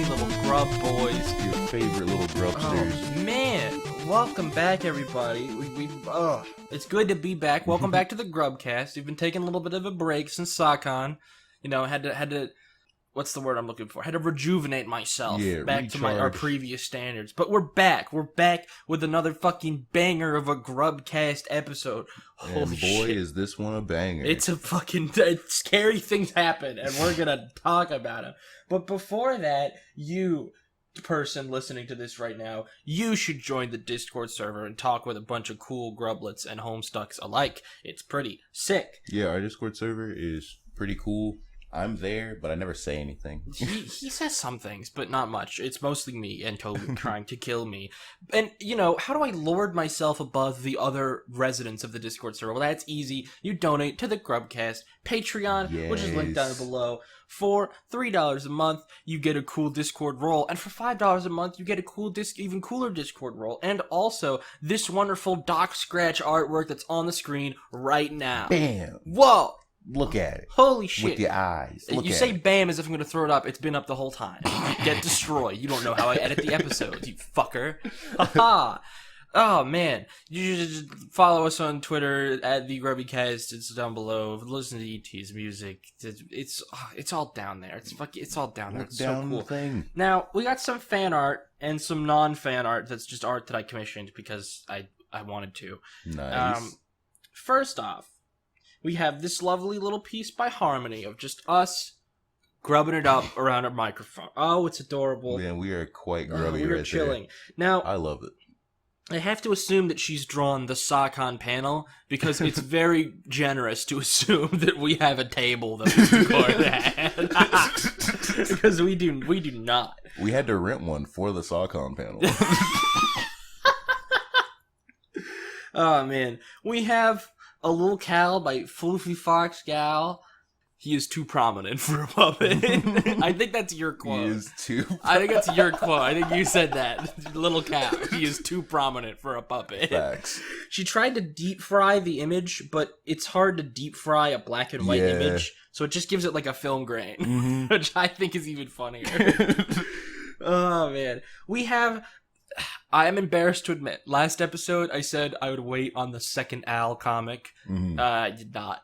little grub boys. Your favorite little grubsters. Oh, man. Welcome back, everybody. It's good to be back. Welcome back to the GrubCast. We've been taking a little bit of a break since SAHCon. You know, had to what's the word I'm looking for? Had to rejuvenate myself back to our previous standards. But we're back. We're back with another fucking banger of a GrubCast episode. Holy shit. Is this one a banger. It's a fucking scary things happen, and we're gonna talk about them. But before that, you person listening to this right now, you should join the Discord server and talk with a bunch of cool grublets and homestucks alike. It's pretty sick. Yeah, our Discord server is pretty cool. I'm there, but I never say anything. He says some things, but not much. It's mostly me and Toby trying to kill me. And, you know, how do I lord myself above the other residents of the Discord server? Well, that's easy. You donate to the GrubCast Patreon, which is linked down below. For $3 a month, you get a cool Discord role. And for $5 a month, you get a cool, even cooler Discord role. And also, this wonderful Doc Scratch artwork that's on the screen right now. Bam! Whoa! Look at it. Holy shit. With your eyes. You say bam as if I'm going to throw it up. It's been up the whole time. Get destroyed. You don't know how I edit the episodes, you fucker. Haha. Oh, man. You should just follow us on Twitter at the GrubCast. It's down below. Listen to ET's music. It's all down there. It's all down there. It's so cool. Thing. Now, we got some fan art and some non-fan art that's just art that I commissioned because I wanted to. Nice. First off, we have this lovely little piece by Harmony of just us grubbing it up around a microphone. Oh, it's adorable. Man, we are quite grubby we are right chilling. there. Now, I love it. I have to assume that she's drawn the SAHCon panel because it's very generous to assume that we have a table that we record at. Because we do not. We had to rent one for the SAHCon panel. Oh, man. We have a little cow by Floofy Fox Gal. He is too prominent for a puppet. I think that's your quote. He is too I think that's your quote. I think you said that. Little cow. He is too prominent for a puppet. Facts. She tried to deep fry the image, but it's hard to deep fry a black and white image. So it just gives it like a film grain, which I think is even funnier. Oh, man. We have... I am embarrassed to admit, last episode I said I would wait on the second Al comic. I did not.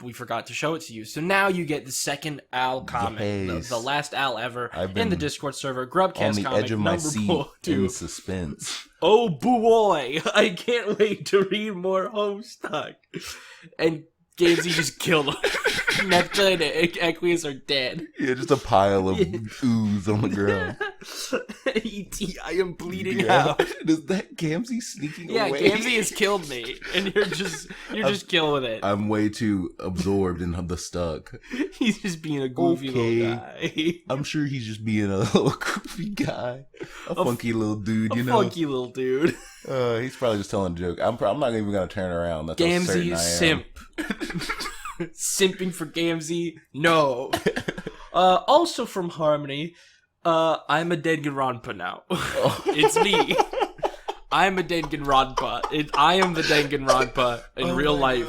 We forgot to show it to you. So now you get the second Al comic, the last Al ever in the Discord server. GrubCast on the comic edge of my seat '2. in suspense. Oh boy, I can't wait to read more Homestuck. And Gamesy just killed him. Neptune and Equius are dead. Yeah, just a pile of ooze on the ground. E.T., I am bleeding out. Is that Gamzee sneaking away? Yeah, Gamzee has killed me, and you're just killing it. I'm way too absorbed in the stuck. He's just being a goofy little guy. I'm sure he's just being a little goofy guy. A funky little dude, you know? A funky little dude. He's probably just telling a joke. I'm not even going to turn around. That's Gamzee simp. Simping for Gamzee? No. Also from Harmony, I'm a Danganronpa now. It's me. I'm a Danganronpa. I am the Danganronpa in real life.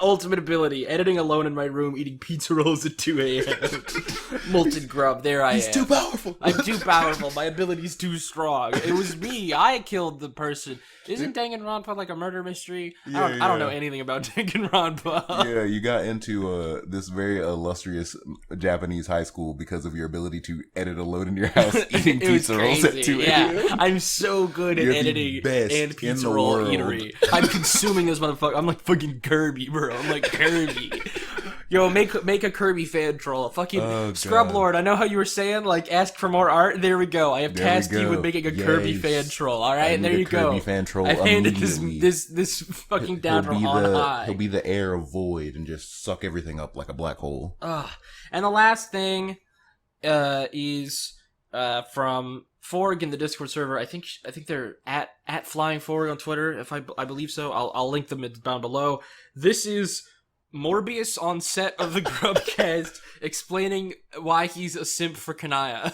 Ultimate ability, editing alone in my room, eating pizza rolls at 2 a.m. Molten grub, there I am. He's too powerful. I'm too powerful. My ability's too strong. It was me. I killed the person. Isn't Danganronpa like a murder mystery? I don't know anything about Danganronpa. Yeah, you got into this very illustrious Japanese high school because of your ability to edit alone in your house, eating pizza rolls at 2 a.m. Yeah, I'm so good at editing and pizza roll eatery. I'm consuming this motherfucker. I'm like fucking Kirby, bro. I'm like Kirby. Yo, make a Kirby fan troll. Fucking Scrub Lord, I know how you were saying, like, ask for more art. There we go. I have tasked you with making a Kirby fan troll. Alright, there you go. Kirby fan troll I've handed this fucking down from on high. He'll be the heir of void and just suck everything up like a black hole. And the last thing is from Forg in the Discord server. I think they're at Flying Forg on Twitter, if I believe so. I'll link them down below. This is Morbius on set of the GrubCast explaining why he's a simp for Kanaya,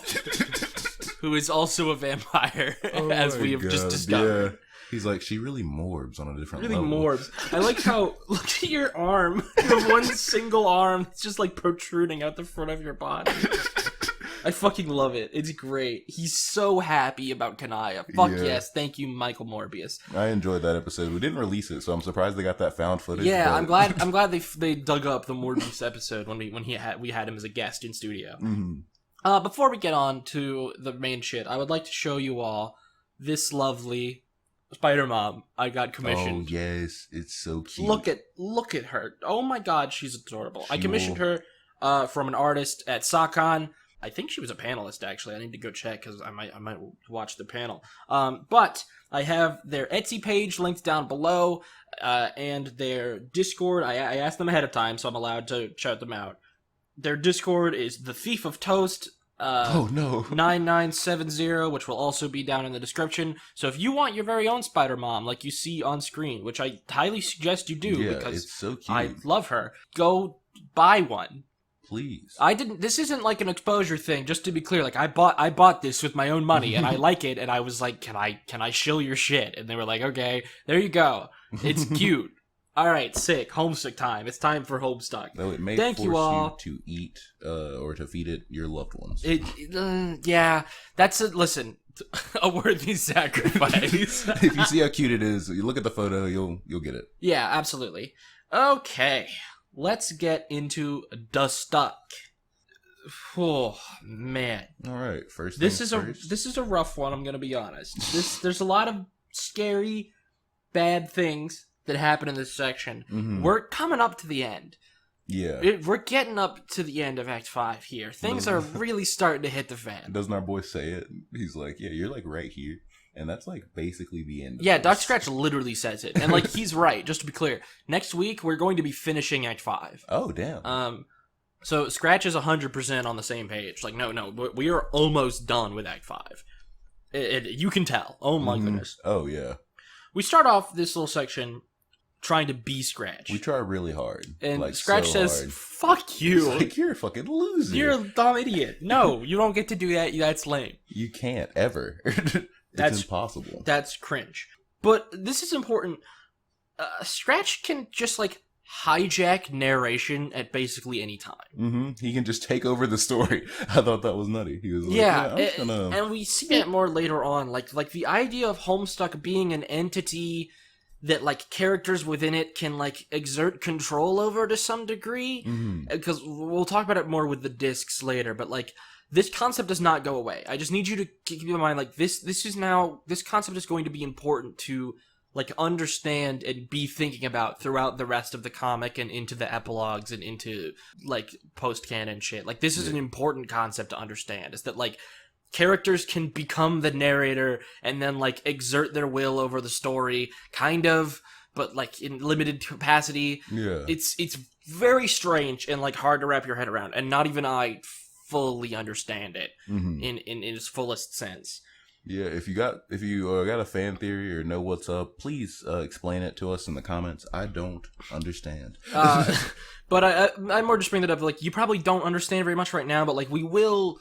who is also a vampire, as we have just discovered. Yeah. He's like, she really morbs on a different level. Really morbs. I like how, look at your arm. You have one single arm that's just like protruding out the front of your body. I fucking love it. It's great. He's so happy about Kanaya. Fuck yes. Thank you, Michael Morbius. I enjoyed that episode. We didn't release it, so I'm surprised they got that found footage. Yeah, but... I'm glad they dug up the Morbius episode when we had him as a guest in studio. Mm-hmm. Before we get on to the main shit, I would like to show you all this lovely Spider-Mom I got commissioned. Oh yes, it's so cute. Look at her. Oh my god, she's adorable. I commissioned her from an artist at SAHCon. I think she was a panelist, actually. I need to go check because I might watch the panel. But I have their Etsy page linked down below, and their Discord. I asked them ahead of time, so I'm allowed to shout them out. Their Discord is The Thief of Toast. 9970, which will also be down in the description. So if you want your very own Spider-Mom, like you see on screen, which I highly suggest you do, because it's so cute. I love her, go buy one. Please. This isn't like an exposure thing, just to be clear. Like I bought this with my own money and I like it, and I was like, can I shill your shit? And they were like, okay, there you go. It's cute. All right, sick. Homestuck time. It's time for Homestuck. Though it may Thank force you all to eat or to feed it your loved ones. Yeah, that's listen, a worthy sacrifice. If you see how cute it is, you look at the photo, you'll get it. Yeah, absolutely. Okay, let's get into the stuck. Oh man. All right, first. This is a rough one. I'm gonna be honest. There's a lot of scary, bad things that happen in this section. Mm-hmm. We're coming up to the end. Yeah. We're getting up to the end of Act 5 here. Things are really starting to hit the fan. Doesn't our boy say it? He's like, yeah, you're like right here. And that's like basically the end of Yeah, this. Doc Scratch literally says it. And like, he's right, just to be clear. Next week, we're going to be finishing Act 5. Oh, damn. So Scratch is 100% on the same page. Like, no, we are almost done with Act 5. You can tell. Oh my goodness. Oh, yeah. We start off this little section trying to be Scratch. We try really hard. And like, Scratch so says, hard. fuck you. He's like, you're a fucking loser. You're a dumb idiot. No, you don't get to do that. That's lame. You can't, ever. It's impossible. That's cringe. But this is important. Scratch can just, like, hijack narration at basically any time. Mm-hmm. He can just take over the story. I thought that was nutty. He was like, and we see that more later on. Like the idea of Homestuck being an entity that, like, characters within it can, like, exert control over to some degree. Because we'll talk about it more with the discs later, but, like, this concept does not go away. I just need you to keep in mind, like, this concept is going to be important to, like, understand and be thinking about throughout the rest of the comic and into the epilogues and into, like, post-canon shit. Like, this is an important concept to understand, is that, like, characters can become the narrator and then, like, exert their will over the story, kind of, but, like, in limited capacity. Yeah. It's very strange and, like, hard to wrap your head around, and not even I fully understand it in its fullest sense. Yeah, if you got a fan theory or know what's up, please explain it to us in the comments. I don't understand. But I more just bring that up, like, you probably don't understand very much right now, but, like, we will,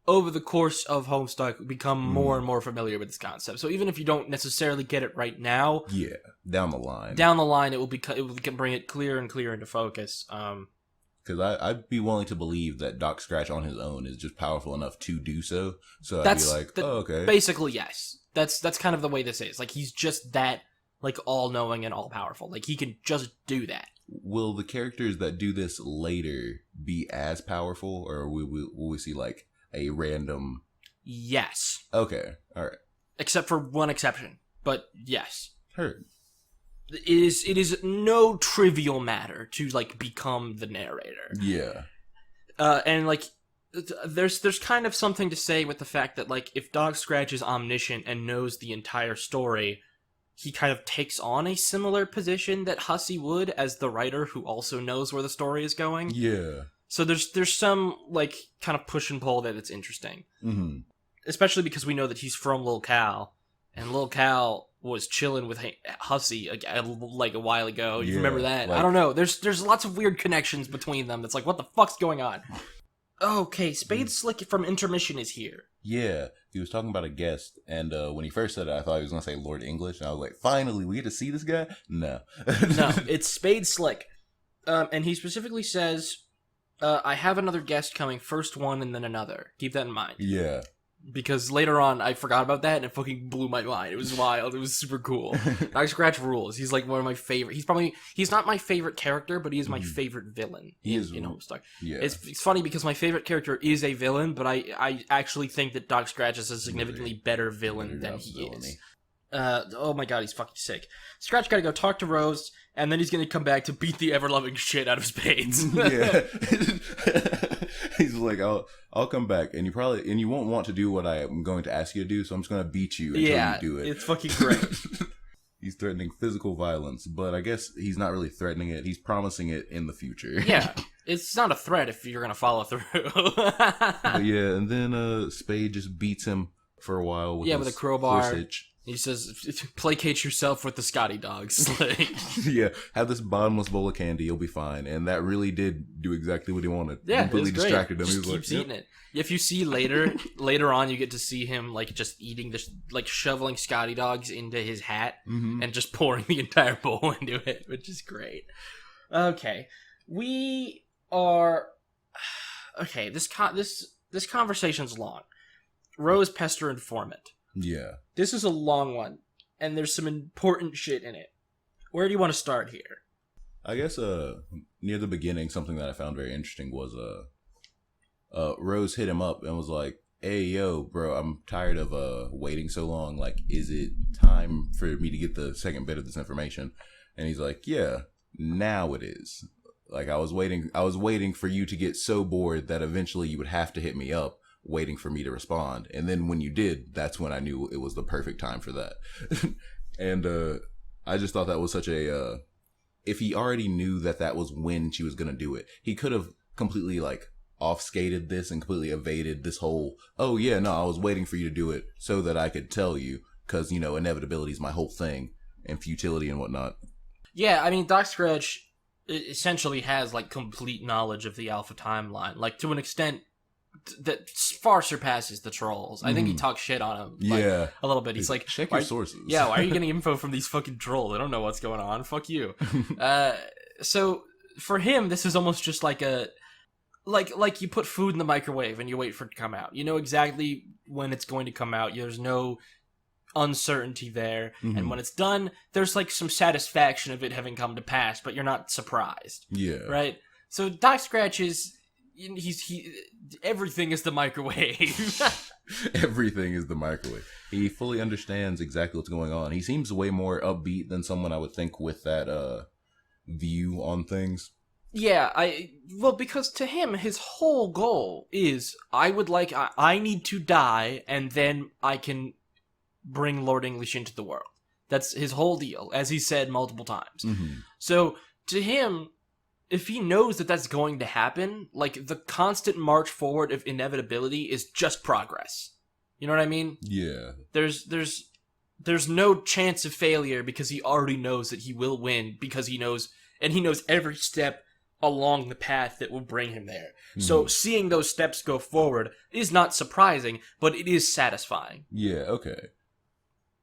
over the course of Homestuck, become more and more familiar with this concept. So even if you don't necessarily get it right now, yeah, down the line, it will bring it clearer and clearer into focus. Because I'd be willing to believe that Doc Scratch on his own is just powerful enough to do so. So I'd be like, oh, okay. Basically, yes. That's kind of the way this is. Like, he's just that, like, all-knowing and all-powerful. Like, he can just do that. Will the characters that do this later be as powerful, or will we see, like, a random... Yes. Okay, alright. Except for one exception. But, yes. Heard. It is no trivial matter to, like, become the narrator. Yeah. And, like, there's kind of something to say with the fact that, like, if Dog Scratch is omniscient and knows the entire story, he kind of takes on a similar position that Hussey would as the writer who also knows where the story is going. Yeah. So there's some, like, kind of push and pull that it's interesting. Mm-hmm. Especially because we know that he's from Lil Cal, and Lil Cal was chilling with Hussey like a while ago. You remember that? Like, I don't know. There's lots of weird connections between them. That's like, what the fuck's going on? Okay, Spade Slick from Intermission is here. Yeah, he was talking about a guest, and when he first said it, I thought he was going to say Lord English, and I was like, finally, we get to see this guy? No. No, it's Spade Slick. And he specifically says, I have another guest coming. First one and then another. Keep that in mind. Yeah. Because later on, I forgot about that and it fucking blew my mind. It was wild. It was super cool. Dr. Scratch rules. He's like one of my favorite. He's not my favorite character, but he is my favorite villain in Homestuck. Yeah. It's funny because my favorite character is a villain, but I actually think that Dr. Scratch is a significantly better villain than he is. Oh my god, he's fucking sick. Scratch gotta go talk to Rose, and then he's gonna come back to beat the ever-loving shit out of Spades. Yeah. He's like, I'll come back, and you won't want to do what I am going to ask you to do, so I'm just gonna beat you until you do it. It's fucking great. He's threatening physical violence, but I guess he's not really threatening it. He's promising it in the future. Yeah, it's not a threat if you're gonna follow through. But yeah, and then Spade just beats him for a while with a crowbar. Hitch. He says, placate yourself with the Scotty dogs. Like, yeah, have this bottomless bowl of candy, you'll be fine. And that really did do exactly what he wanted. Yeah, completely distracted him. Just he was keeps eating it. If you see later on, you get to see him like just eating this, like shoveling Scotty dogs into his hat and just pouring the entire bowl into it, which is great. Okay, we are okay. This conversation's long. Rose, Pester, Informant. Yeah. This is a long one, and there's some important shit in it. Where do you want to start here? I guess near the beginning, something that I found very interesting was Rose hit him up and was like, "Hey, yo, bro, I'm tired of waiting so long. Like, is it time for me to get the second bit of this information?" And he's like, "Yeah, now it is. Like, I was waiting for you to get so bored that eventually you would have to hit me up, waiting for me to respond. And then when you did, that's when I knew it was the perfect time for that." And I just thought that was such a if he already knew that was when she was gonna do it, he could have completely like off-skated this and completely evaded this whole, "Oh yeah, no, I was waiting for you to do it so that I could tell you, because inevitability is my whole thing, and futility and whatnot." Yeah, I mean, Doc Scratch essentially has like complete knowledge of the Alpha timeline, like to an extent that far surpasses the trolls. I think he talks shit on him a little bit. He's like, check your sources. Yeah, why are you getting info from these fucking trolls? They don't know what's going on. Fuck you. So for him, this is almost just like a like you put food in the microwave and you wait for it to come out. You know exactly when it's going to come out. There's no uncertainty there, and when it's done, there's like some satisfaction of it having come to pass, but you're not surprised. Yeah. Right? So Doc Scratch is everything is the microwave. Everything is the microwave. He fully understands exactly what's going on. He seems way more upbeat than someone I would think with that view on things. Yeah, because to him, his whole goal is, I need to die, and then I can bring Lord English into the world. That's his whole deal, as he said multiple times. So, to him, if he knows that that's going to happen, like, the constant march forward of inevitability is just progress. You know what I mean? Yeah. There's no chance of failure because he already knows that he will win, because he knows every step along the path that will bring him there. So seeing those steps go forward is not surprising, but it is satisfying. Yeah, okay.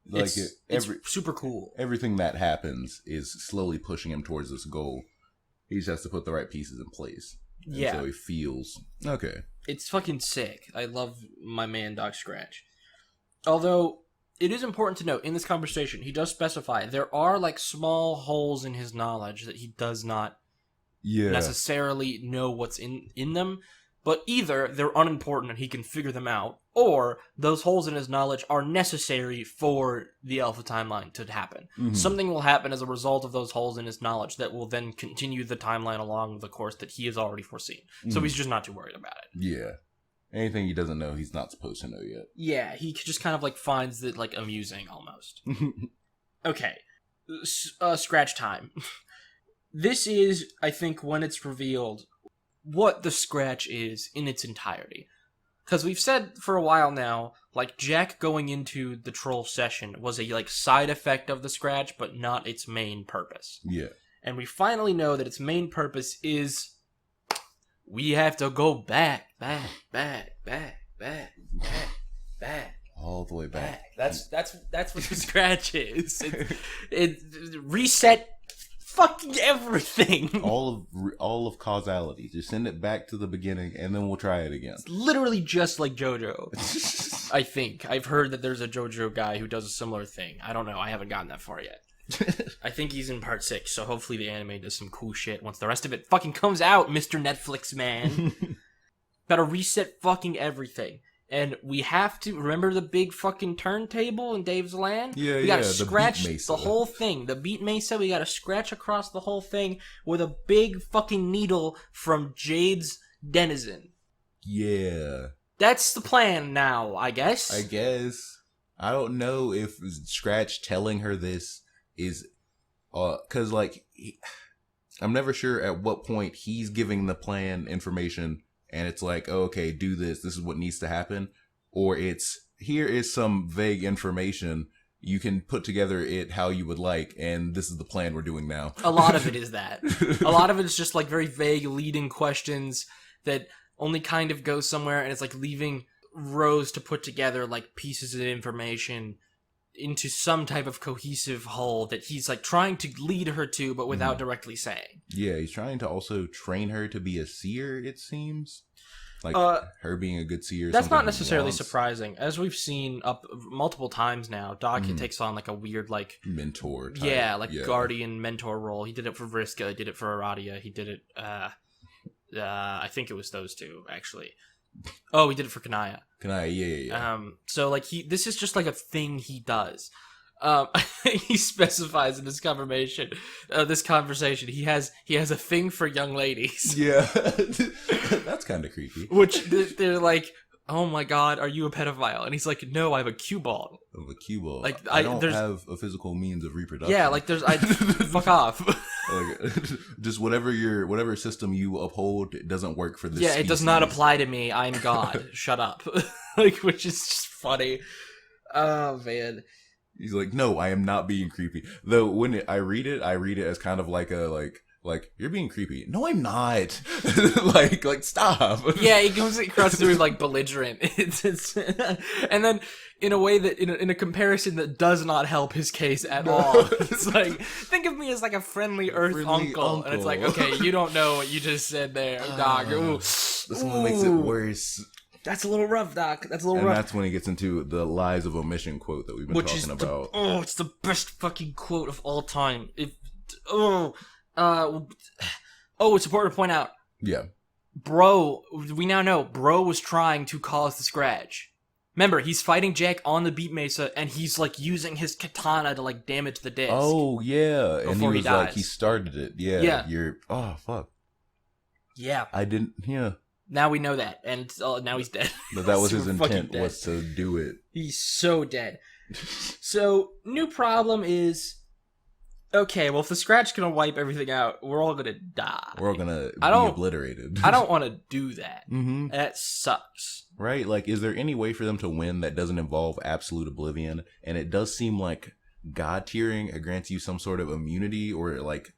Like it's super cool. Everything that happens is slowly pushing him towards this goal. He just has to put the right pieces in place. And so he feels okay. It's fucking sick. I love my man Doc Scratch. Although it is important to note in this conversation, he does specify there are like small holes in his knowledge that he does not necessarily know what's in them, but either they're unimportant and he can figure them out, or those holes in his knowledge are necessary for the Alpha timeline to happen. Something will happen as a result of those holes in his knowledge that will then continue the timeline along the course that he has already foreseen. So he's just not too worried about it. Yeah. Anything he doesn't know, he's not supposed to know yet. Yeah, he just kind of like finds it like amusing almost. Okay. Scratch time. This is, I think, when it's revealed what the Scratch is in its entirety. Because we've said for a while now, like, Jack going into the troll session was a, like, side effect of the Scratch, but not its main purpose. Yeah. And we finally know that its main purpose is, we have to go back. All the way back. That's what the Scratch is. It reset fucking everything. All of causality. Just send it back to the beginning, and then we'll try it again. It's literally just like JoJo. I think. I've heard that there's a JoJo guy who does a similar thing. I don't know. I haven't gotten that far yet. I think he's in part 6, so hopefully the anime does some cool shit once the rest of it fucking comes out, Mr. Netflix, man. Gotta reset fucking everything. And we have to remember the big fucking turntable in Dave's Land? Yeah, we gotta the scratch beat mesa. the whole thing. The beat mesa, we gotta scratch across the whole thing with a big fucking needle from Jade's Denizen. Yeah. That's the plan now, I guess. I don't know if Scratch telling her this is, cause like, I'm never sure at what point he's giving the plan information and it's like, oh, okay, do this. This is what needs to happen. Or it's, here is some vague information. You can put together it how you would like, and this is the plan we're doing now. A lot of it is that. A lot of it is just like very vague leading questions that only kind of go somewhere, and it's like leaving rows to put together like pieces of information into some type of cohesive whole that he's like trying to lead her to, but without directly saying. Yeah, he's trying to also train her to be a seer, it seems. Like her being a good seer. That's not necessarily surprising. As we've seen up multiple times now, Doc takes on like a weird like mentor type. Yeah, like guardian mentor role. He did it for VRISKA, he did it for Aradia, he did it I think it was those two actually. Oh, he did it for Kanaya. Yeah. So like this is just like a thing he does. He specifies in this conversation, he has a thing for young ladies. Yeah, that's kind of creepy. Which they're like, oh my god, are you a pedophile? And he's like, no, I have a cue ball. Of a cue ball. Like I don't have a physical means of reproduction. Yeah, like fuck off. Like, just whatever system you uphold, it doesn't work for this. Yeah, species. it does not apply to me. I'm God. Shut up. Like, which is just funny. Oh man. He's like, no, I am not being creepy. Though when I read it as kind of like a like you're being creepy. No, I'm not. like stop. Yeah, he comes across through like belligerent. It's and then in a way that in a comparison that does not help his case at all. It's like, think of me as like a friendly Earth uncle, and it's like, okay, you don't know what you just said there, Doc. Ooh. This one makes it worse. That's a little rough, Doc. That's a little rough. And that's when he gets into the lies of omission quote that we've been talking about. It's the best fucking quote of all time. It's important to point out. Yeah. Bro, we now know Bro was trying to cause the scratch. Remember, he's fighting Jack on the beat mesa, and he's like using his katana to like damage the disc. Oh yeah, and he was like, he started it. Yeah. Oh fuck. Yeah. I didn't. Yeah. Now we know that, and now he's dead. But that was his intent, was to do it. He's so dead. So, new problem is, okay, well, if the scratch gonna wipe everything out, we're all gonna die. We're all gonna be obliterated. I don't want to do that. Mm-hmm. That sucks. Right? Like, is there any way for them to win that doesn't involve absolute oblivion? And it does seem like God tiering grants you some sort of immunity, or it, like,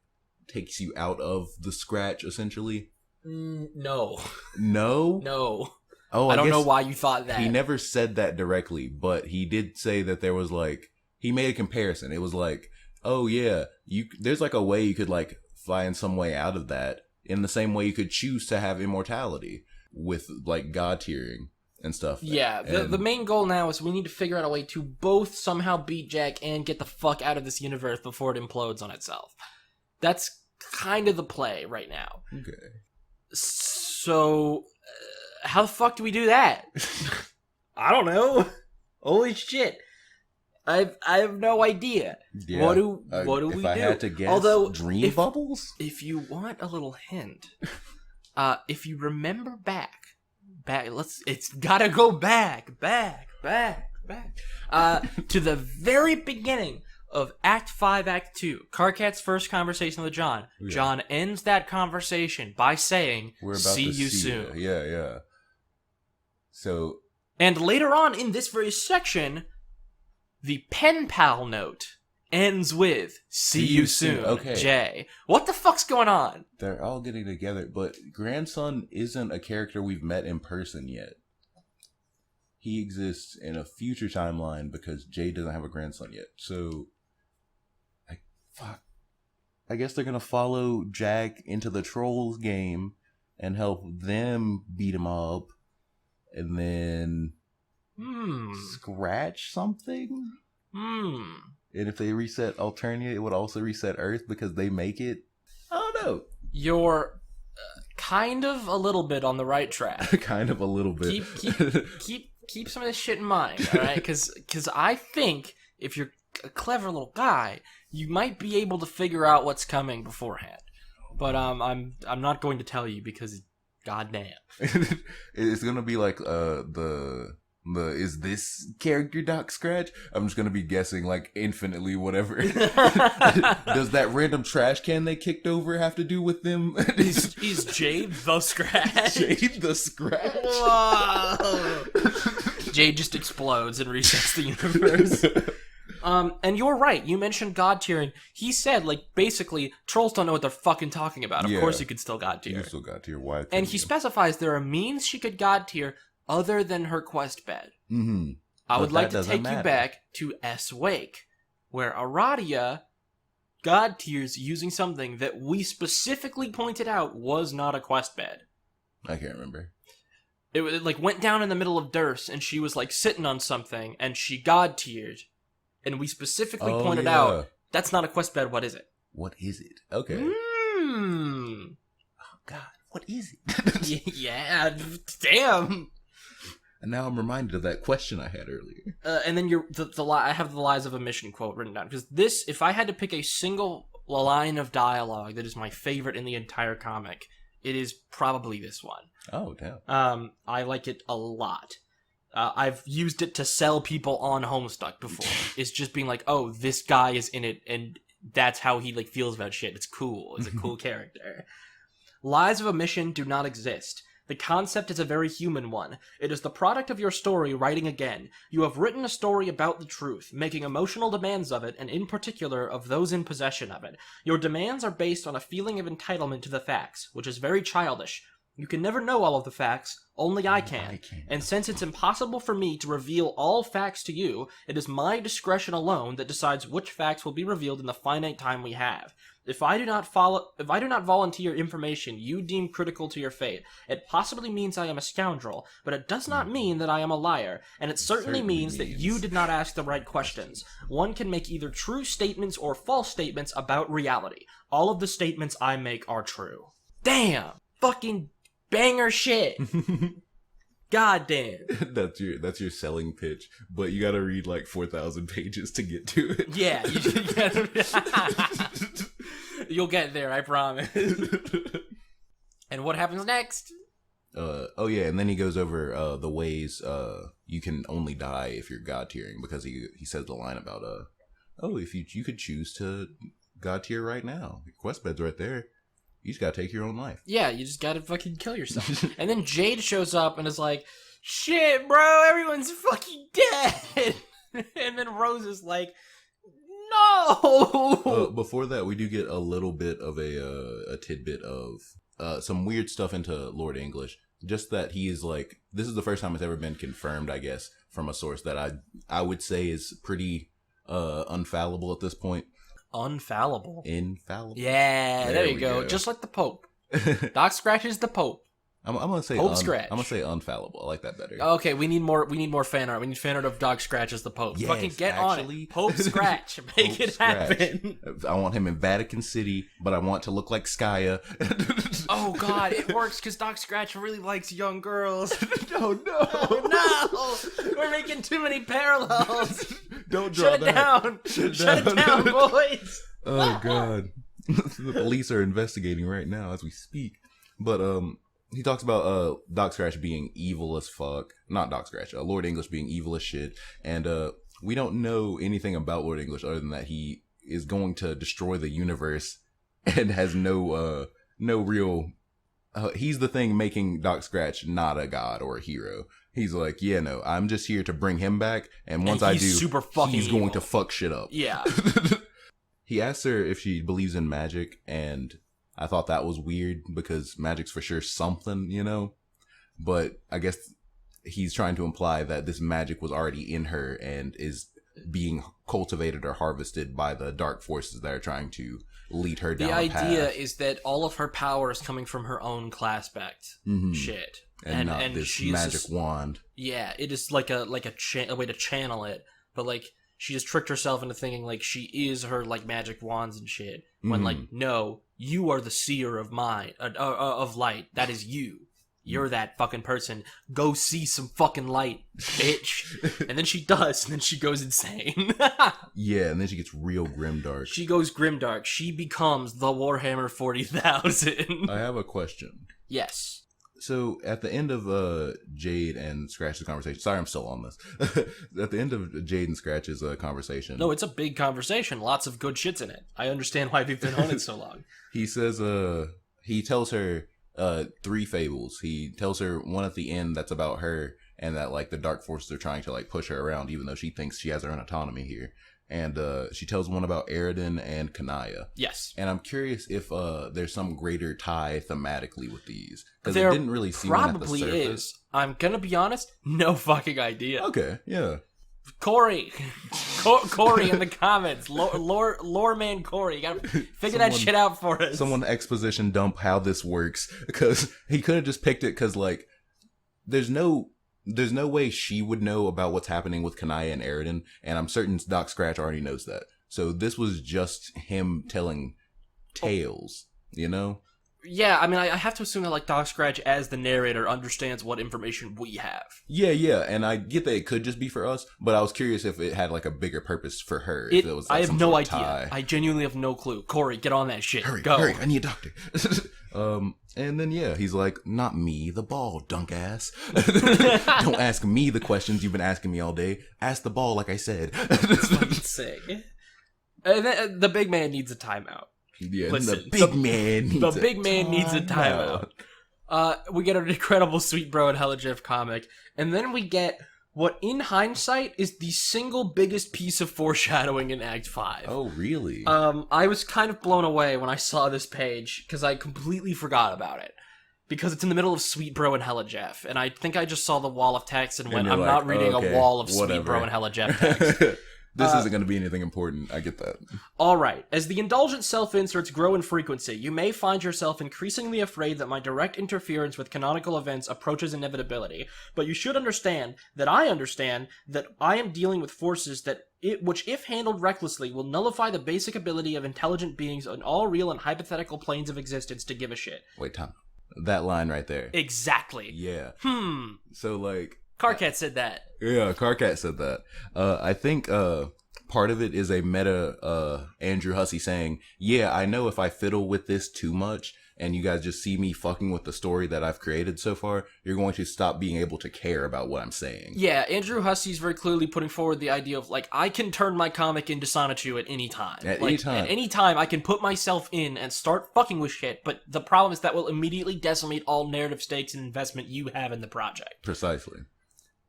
takes you out of the scratch, essentially. No. No? No. Oh, I don't know why you thought that. He never said that directly, but he did say that there was like, he made a comparison. It was like, oh yeah, there's like a way you could like find some way out of that, in the same way you could choose to have immortality with like God tiering and stuff. Yeah, the main goal now is we need to figure out a way to both somehow beat Jack and get the fuck out of this universe before it implodes on itself. That's kind of the play right now. Okay. So, how the fuck do we do that? I don't know. Holy shit. I have no idea. Yeah. What do we do? If I had to guess, dream bubbles? If you want a little hint, if you remember back, it's gotta go back, to the very beginning of Act 5, Act 2, Karkat's first conversation with John. Yeah. John ends that conversation by saying, see you soon. Yeah. So... And later on in this very section, the pen pal note ends with, see you soon, okay. Jay. What the fuck's going on? They're all getting together, but Grandson isn't a character we've met in person yet. He exists in a future timeline because Jay doesn't have a grandson yet. So... Fuck. I guess they're gonna follow Jack into the trolls game and help them beat him up, and then scratch something. And if they reset Alternia, it would also reset Earth because they make it. I don't know. You're kind of a little bit on the right track. Kind of a little bit. Keep some of this shit in mind, all right? Because I think if you're a clever little guy, you might be able to figure out what's coming beforehand. But I'm not going to tell you because goddamn. It's gonna be like the is this character Doc Scratch? I'm just gonna be guessing like infinitely whatever. Does that random trash can they kicked over have to do with them? Is Jade the Scratch? Jade the Scratch? Whoa. Jade just explodes and resets the universe. And you're right. You mentioned god tiering. He said, like, basically, trolls don't know what they're fucking talking about. Of course you could still god tier. You can still god tier. Why? And he specifies there are means she could god tier other than her quest bed. I would like to take you back to S-Wake, where Aradia god tiers using something that we specifically pointed out was not a quest bed. I can't remember. It like went down in the middle of Durst, and she was like sitting on something, and she god tiered. And we specifically pointed out, that's not a quest bed, what is it? What is it? Okay. Oh, God, what is it? Yeah, damn. And now I'm reminded of that question I had earlier. And then I have the Lies of a Mission quote written down. Because this, if I had to pick a single line of dialogue that is my favorite in the entire comic, it is probably this one. Oh, damn. I like it a lot. I've used it to sell people on Homestuck before. It's just being like, oh, this guy is in it, and that's how he like feels about shit. It's cool. It's a cool character. Lies of a Mission do not exist. The concept is a very human one. It is the product of your story writing again. You have written a story about the truth, making emotional demands of it, and in particular of those in possession of it. Your demands are based on a feeling of entitlement to the facts, which is very childish. You can never know all of the facts, only I can. And since it's impossible for me to reveal all facts to you, it is my discretion alone that decides which facts will be revealed in the finite time we have. If I do not volunteer information you deem critical to your fate, it possibly means I am a scoundrel, but it does not mean that I am a liar, and it certainly means that you did not ask the right questions. One can make either true statements or false statements about reality. All of the statements I make are true. Damn! Fucking banger shit! God damn. That's your selling pitch, but you gotta read like 4,000 pages to get to it. Yeah, you'll get there, I promise. And what happens next? Oh yeah, and then he goes over the ways you can only die if you're god tiering, because he says the line about if you could choose to god tier right now. Your quest bed's right there. You just gotta take your own life. Yeah, you just gotta fucking kill yourself. And then Jade shows up and is like, shit, bro, everyone's fucking dead. And then Rose is like, no! Before that, we do get a little bit of a tidbit of some weird stuff into Lord English. Just that he is like, this is the first time it's ever been confirmed, I guess, from a source that I would say is pretty unfallible at this point. Infallible. Yeah, there you go. Just like the Pope. Doc Scratch is the Pope. I'm gonna say Scratch. I'm gonna say unfallible. I like that better. Okay, we need more fan art. We need fan art of Doc Scratch as the Pope. Yes, fucking get on it. Pope Scratch. Make it happen. I want him in Vatican City, but I want to look like Skya. Oh god, it works because Doc Scratch really likes young girls. Oh no. Oh no. We're making too many parallels. Don't draw Shut it down. Shut it down, boys. Oh god. The police are investigating right now as we speak. But he talks about Doc Scratch being evil as fuck. Not Doc Scratch, Lord English being evil as shit. And we don't know anything about Lord English other than that he is going to destroy the universe and has no real... he's the thing making Doc Scratch not a god or a hero. He's like, yeah, no, I'm just here to bring him back. And once I do, super fucking he's evil. Going to fuck shit up. Yeah. He asks her if she believes in magic, and I thought that was weird because magic's for sure something, you know? But I guess he's trying to imply that this magic was already in her and is being cultivated or harvested by the dark forces that are trying to lead her down the a path. idea is that all of her power is coming from her own class-backed shit. And not this magic wand. Yeah, it is like a way to channel it, but like she just tricked herself into thinking like she is her like magic wands and shit. When like no, you are the seer of of light. That is you. You're that fucking person. Go see some fucking light, bitch. And then she does, and then she goes insane. Yeah, and then she gets real grimdark. She goes grimdark. She becomes the Warhammer 40,000. I have a question. Yes. So, at the end of Jade and Scratch's conversation... Sorry, I'm still on this. At the end of Jade and Scratch's conversation... No, it's a big conversation. Lots of good shits in it. I understand why we've been on it so long. He says... he tells her 3 fables. He tells her one at the end that's about her, and that, like, the Dark Forces are trying to, like, push her around, even though she thinks she has her own autonomy here. And she tells one about Aridin and Kanaya. Yes. And I'm curious if there's some greater tie thematically with these. Because it didn't really seem at the surface. Probably is. I'm gonna be honest, no fucking idea. Okay, yeah. Corey in the comments. Lore man Corey. You gotta figure that shit out for us. Someone exposition dump how this works. Because he could have just picked it because, like, there's no way she would know about what's happening with Kanaya and Aridin, and I'm certain Doc Scratch already knows that. So this was just him telling tales, you know? Yeah, I mean, I have to assume that, like, Doc Scratch, as the narrator, understands what information we have. Yeah, and I get that it could just be for us, but I was curious if it had, like, a bigger purpose for her. If it was, like, I have no idea. Tie. I genuinely have no clue. Corey, get on that shit. Hurry, Go. hurry, I need a doctor. And then, yeah, he's like, not me, the ball, dunk ass. Don't ask me the questions you've been asking me all day. Ask the ball, like I said. That's fucking sick. And then, the big man needs a timeout. Yeah, Listen, the big man needs a timeout. We get an incredible Sweet Bro and Hella Jeff comic, and then we get what, in hindsight, is the single biggest piece of foreshadowing in Act 5. Oh, really? I was kind of blown away when I saw this page, because I completely forgot about it. Because it's in the middle of Sweet Bro and Hella Jeff, and I think I just saw the wall of text and went, I'm like, not reading a wall of whatever. Sweet Bro and Hella Jeff text. This isn't going to be anything important. I get that. Alright, as the indulgent self-inserts grow in frequency, you may find yourself increasingly afraid that my direct interference with canonical events approaches inevitability, but you should understand that I am dealing with forces which, if handled recklessly, will nullify the basic ability of intelligent beings on all real and hypothetical planes of existence to give a shit. Wait, Tom. That line right there. Exactly. Yeah. So, like... Carcat said that. Yeah, Carcat said that. I think part of it is a meta Andrew Hussey saying, yeah, I know if I fiddle with this too much and you guys just see me fucking with the story that I've created so far, you're going to stop being able to care about what I'm saying. Yeah, Andrew Hussey's very clearly putting forward the idea of, like, I can turn my comic into Sonichu at any time. At any time, I can put myself in and start fucking with shit, but the problem is that will immediately decimate all narrative stakes and investment you have in the project. Precisely.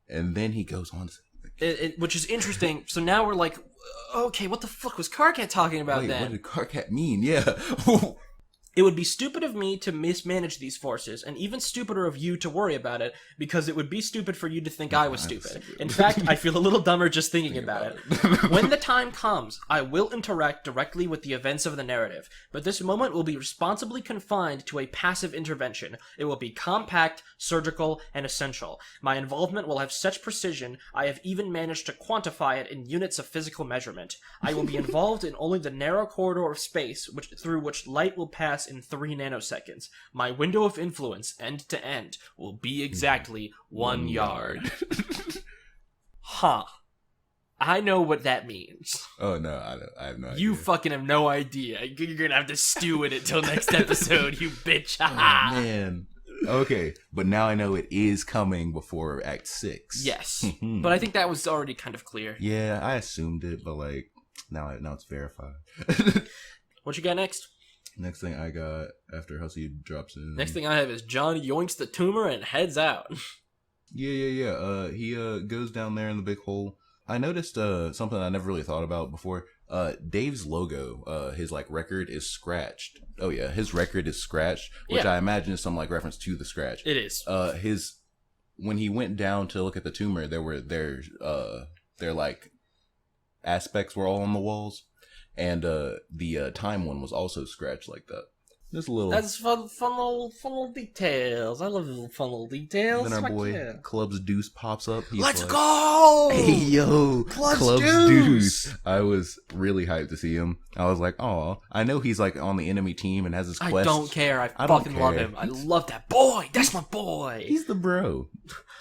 And then he goes on to... which is interesting. So now we're like, okay, what the fuck was Carcat talking about then? What did Carcat mean? Yeah. It would be stupid of me to mismanage these forces, and even stupider of you to worry about it, because it would be stupid for you to think I was stupid. In fact, I feel a little dumber just thinking about it. When the time comes, I will interact directly with the events of the narrative, but this moment will be responsibly confined to a passive intervention. It will be compact, surgical, and essential. My involvement will have such precision, I have even managed to quantify it in units of physical measurement. I will be involved in only the narrow corridor of space through which light will pass in 3 nanoseconds. My window of influence, end to end, will be exactly 1 yard. Huh. I know what that means. Oh, no, I have no idea. You fucking have no idea. You're gonna have to stew in it till next episode, you bitch. Oh, man. Okay, but now I know it is coming before Act 6. Yes, but I think that was already kind of clear. Yeah, I assumed it, but, like, now it's verified. What you got next? Next thing I got after Hussey drops in. Next thing I have is John yoinks the tumor and heads out. Yeah. He goes down there in the big hole. I noticed something I never really thought about before. Dave's logo, his like record is scratched. Oh yeah, his record is scratched, which I imagine is some like reference to the scratch. It is. When he went down to look at the tumor, their like aspects were all on the walls. And the time one was also scratched like that. Just a little. That's fun little details. I love little fun little details. Then our boy Club's Deuce pops up. He's Let's like, go! Hey yo, Club's Deuce. I was really hyped to see him. I was like, oh, I know he's like on the enemy team and has his quest. I don't care. I fucking love him. I love that boy. That's my boy. He's the bro.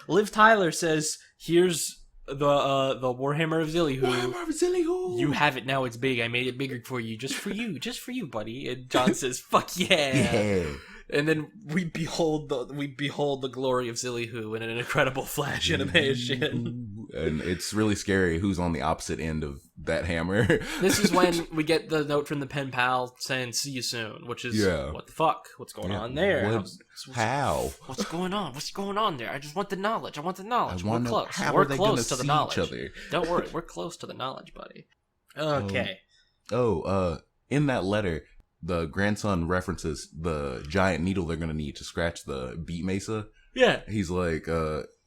Liv Tyler says, "Here's the Warhammer of Zillyhoo. Warhammer of Zillyhoo. You have it now. It's big. I made it bigger for you, just for you, buddy." And John says, "Fuck yeah!" Yeah. And then we behold the glory of Zillyhoo in an incredible Flash animation. And it's really scary who's on the opposite end of that hammer. This is when we get the note from the pen pal saying "see you soon," which is what the fuck? What's going on there? How? What's going on? What's going on there? I just want the knowledge. I want the knowledge. We're close. We're close to the knowledge. Don't worry, we're close to the knowledge, buddy. Okay. In that letter, the grandson references the giant needle they're gonna need to scratch the beat mesa. Yeah. He's like,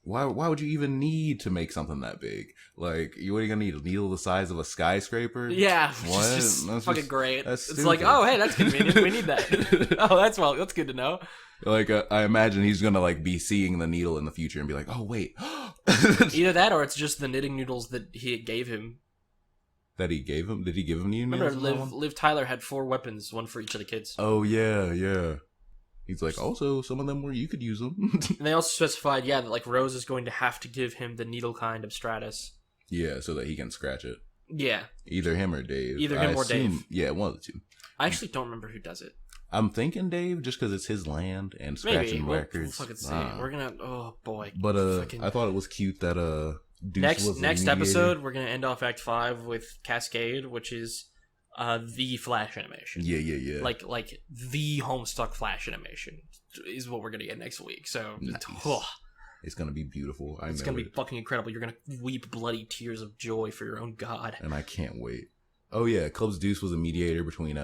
why would you even need to make something that big? Like, what are you gonna need? A needle the size of a skyscraper? Yeah. What? That's fucking great. That's it's like, oh, hey, that's convenient. We need that. Oh, that's good to know. Like, I imagine he's gonna like be seeing the needle in the future and be like, oh wait. Either that, or it's just the knitting noodles that he gave him. That he gave him? Did he give him new Remember, needles? Liv Tyler had 4 weapons, one for each of the kids. Oh yeah. He's like, also, some of them where you could use them. And they also specified, that like Rose is going to have to give him the needle kind of Stratus. Yeah, so that he can scratch it. Yeah. Either him or Dave. Or Dave. Yeah, one of the two. I actually don't remember who does it. I'm thinking Dave, just because it's his land and scratching records. We'll fucking see. We're gonna. Oh boy. But I thought it was cute that Deuce next episode we're gonna end off Act 5 with Cascade, which is the Flash animation. Yeah. Like the Homestuck Flash animation is what we're gonna get next week. So nice. It's gonna be beautiful. It's gonna be fucking incredible. You're gonna weep bloody tears of joy for your own god. And I can't wait. Oh yeah, Club's Deuce was a mediator between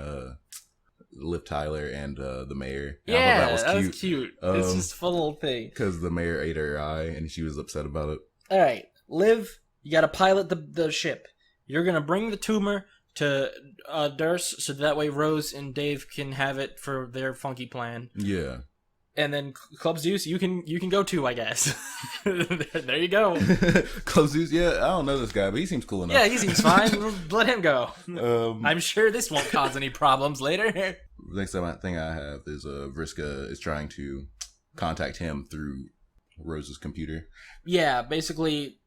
Liv Tyler and the mayor. And yeah, that was cute. It's just a fun little thing. Because the mayor ate her eye and she was upset about it. All right, Liv, you got to pilot the ship. You're gonna bring the tumor to Durst, so that way Rose and Dave can have it for their funky plan. Yeah. And then Club's Deuce, you can go too, I guess. There you go. Club's Deuce, yeah, I don't know this guy, but he seems cool enough. Yeah, he seems fine. Let him go. I'm sure this won't cause any problems later. Next thing I have is VRISKA is trying to contact him through Rose's computer. Yeah, basically,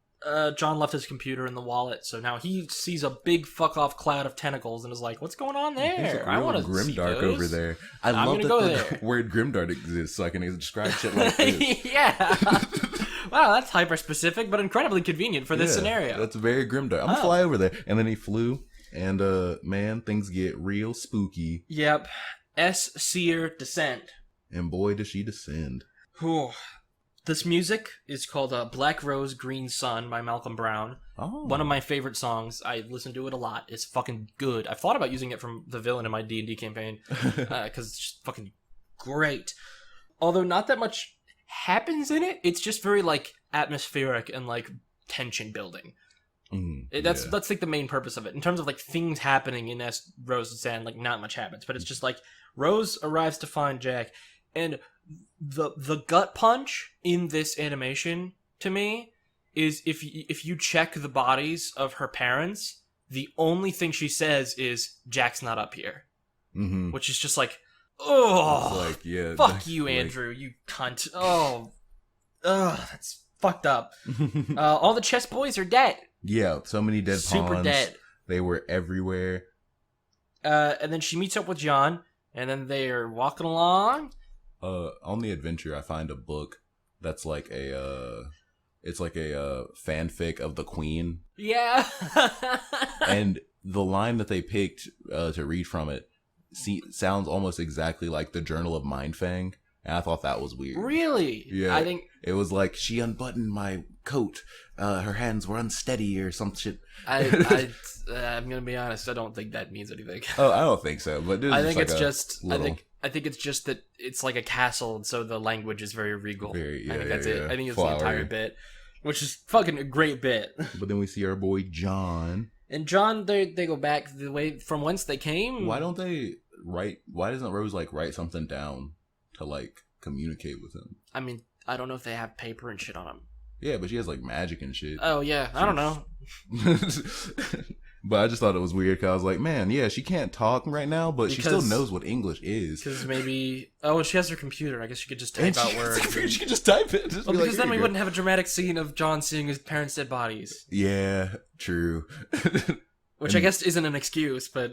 John left his computer in the wallet, so now he sees a big fuck off cloud of tentacles and is like, "What's going on there? I want to see those." over there. I love that the word grimdark exists, so I can describe shit like this. Yeah. Wow, that's hyper specific, but incredibly convenient for this scenario. That's very grimdark. I'm gonna fly over there, and then he flew, and man, things get real spooky. Yep. S-Seer Descent. And boy, does she descend. Whew. This music is called Black Rose Green Sun by Malcolm Brown. Oh. One of my favorite songs. I listen to it a lot. It's fucking good. I've thought about using it from the villain in my D&D campaign because it's just fucking great. Although not that much happens in it. It's just very like atmospheric and like tension building. That's like the main purpose of it. In terms of like things happening in S. Rose and Sand, like not much happens. But it's just like Rose arrives to find Jack, and the gut punch in this animation to me is if you check the bodies of her parents, the only thing she says is Jack's not up here, which is just like, oh, like, fuck you, Andrew, you cunt. That's fucked up. All the chess boys are dead. Yeah, so many dead super pawns. Dead. They were everywhere. And then she meets up with John, and then they're walking along. On the adventure, I find a book that's like it's like a fanfic of the Queen. Yeah. And the line that they picked to read from it sounds almost exactly like the Journal of Mindfang, and I thought that was weird. Really? Yeah. I think it was like she unbuttoned my coat. Her hands were unsteady or some shit. I'm gonna be honest. I don't think that means anything. Oh, I don't think so. But I think it's just. I think it's just that it's like a castle, and so the language is very regal. I think that's it. I think it's the entire bit, which is fucking a great bit. But then we see our boy John, And John, they go back the way from whence they came. Why doesn't Rose like write something down to like communicate with him? I mean, I don't know if they have paper and shit on them. Yeah, but she has like magic and shit. Oh yeah, I don't know. But I just thought it was weird because I was like, man, yeah, she can't talk right now, but she still knows what English is. Because maybe... Oh, she has her computer. I guess she could just type out words. She could just type it. Well, because then we wouldn't have a dramatic scene of John seeing his parents' dead bodies. Yeah, true. Which I guess isn't an excuse, but...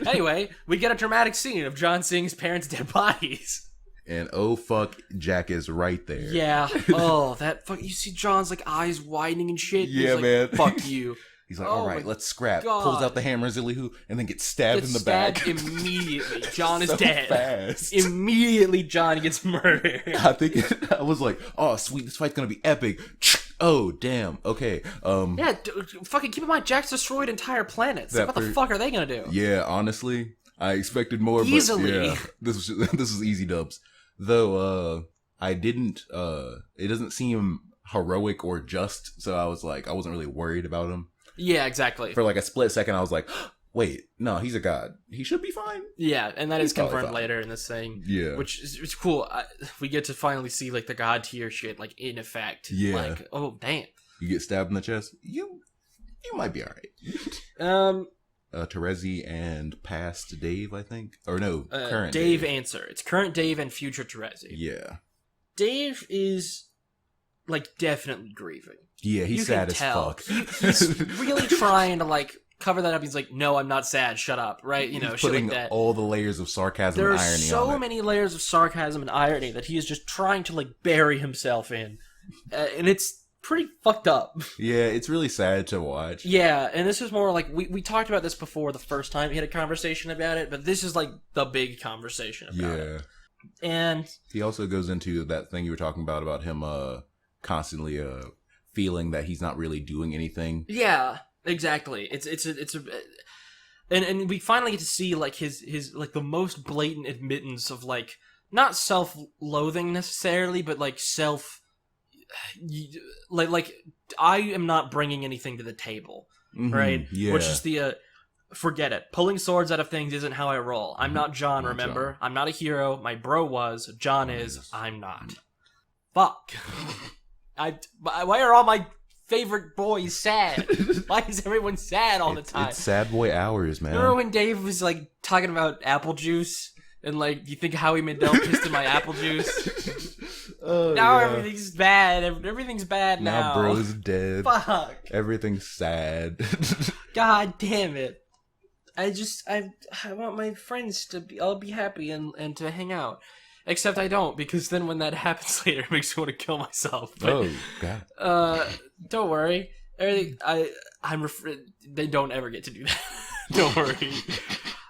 Anyway, we get a dramatic scene of John seeing his parents' dead bodies. And oh fuck, Jack is right there. Yeah. Oh, that fuck... You see John's like eyes widening and shit? Yeah, like, man. Fuck you. He's like, all right, let's scrap. God. Pulls out the hammer, Zilly-hoo, and then gets stabbed in the back. Immediately. John is so dead. Fast. Immediately, John gets murdered. I was like, oh, sweet, this fight's gonna be epic. Oh, damn. Okay. Yeah, fucking keep in mind, Jack's destroyed entire planets. Like, what the fuck are they gonna do? Yeah, honestly, I expected more. Easily. But yeah, this was easy dubs. Though, I didn't. It doesn't seem heroic or just. So I was like, I wasn't really worried about him. Yeah, exactly. For like a split second, I was like, wait, no, he's a god. He should be fine. Yeah, and that is confirmed later in this thing. Yeah. Which is it's cool. We get to finally see, like, the god tier shit, like, in effect. Yeah. Like, oh, damn. You get stabbed in the chest, you might be alright. Terezi and past Dave, I think. Or no, current Dave answer. It's current Dave and future Terezi. Yeah. Dave is, like, definitely grieving. Yeah, he's sad as fuck. He's really trying to, like, cover that up. He's like, no, I'm not sad. Shut up. Right? You know, he's shit putting like that. All the layers of sarcasm and irony on it. There are so many layers of sarcasm and irony that he is just trying to, like, bury himself in. And it's pretty fucked up. Yeah, it's really sad to watch. Yeah, and this is more like, we talked about this before the first time we had a conversation about it, but this is, like, the big conversation about it. And he also goes into that thing you were talking about him constantly feeling that he's not really doing anything. Yeah, exactly. And we finally get to see, like, his like the most blatant admittance of, like, not self-loathing necessarily, but like like I am not bringing anything to the table, right? Yeah. Which is the forget it. Pulling swords out of things isn't how I roll. I'm not John, remember? I'm not a hero. My bro was. John is. I'm not. Fuck. Why are all my favorite boys sad? Why is everyone sad all the time? It's sad boy hours, man. Remember when Dave was, like, talking about apple juice? And, like, you think Howie Mandel pissed in my apple juice? Now everything's bad. Everything's bad now. Now bro's dead. Fuck. Everything's sad. God damn it. I want my friends to all be happy and to hang out. Except I don't, because then when that happens later, it makes me want to kill myself. But, oh, God. Don't worry. Everything, they don't ever get to do that. Don't worry.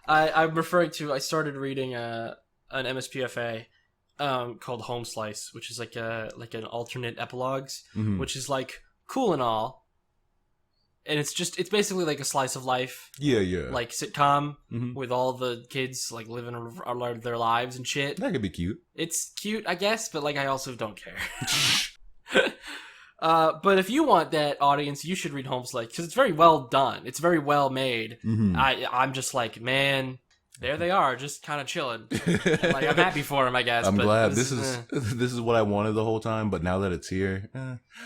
I'm referring to, I started reading an MSPFA called Home Slice, which is like an alternate epilogues, which is like cool and all. And it's basically like a slice of life. Yeah. Like sitcom with all the kids like living their lives and shit. That could be cute. It's cute, I guess, but like I also don't care. But if you want that, audience, you should read Homestuck because it's very well done. It's very well made. I'm just like, man, there they are, just kind of chilling. Like I'm happy for them, I guess. I'm glad. This is what I wanted the whole time, but now that it's here,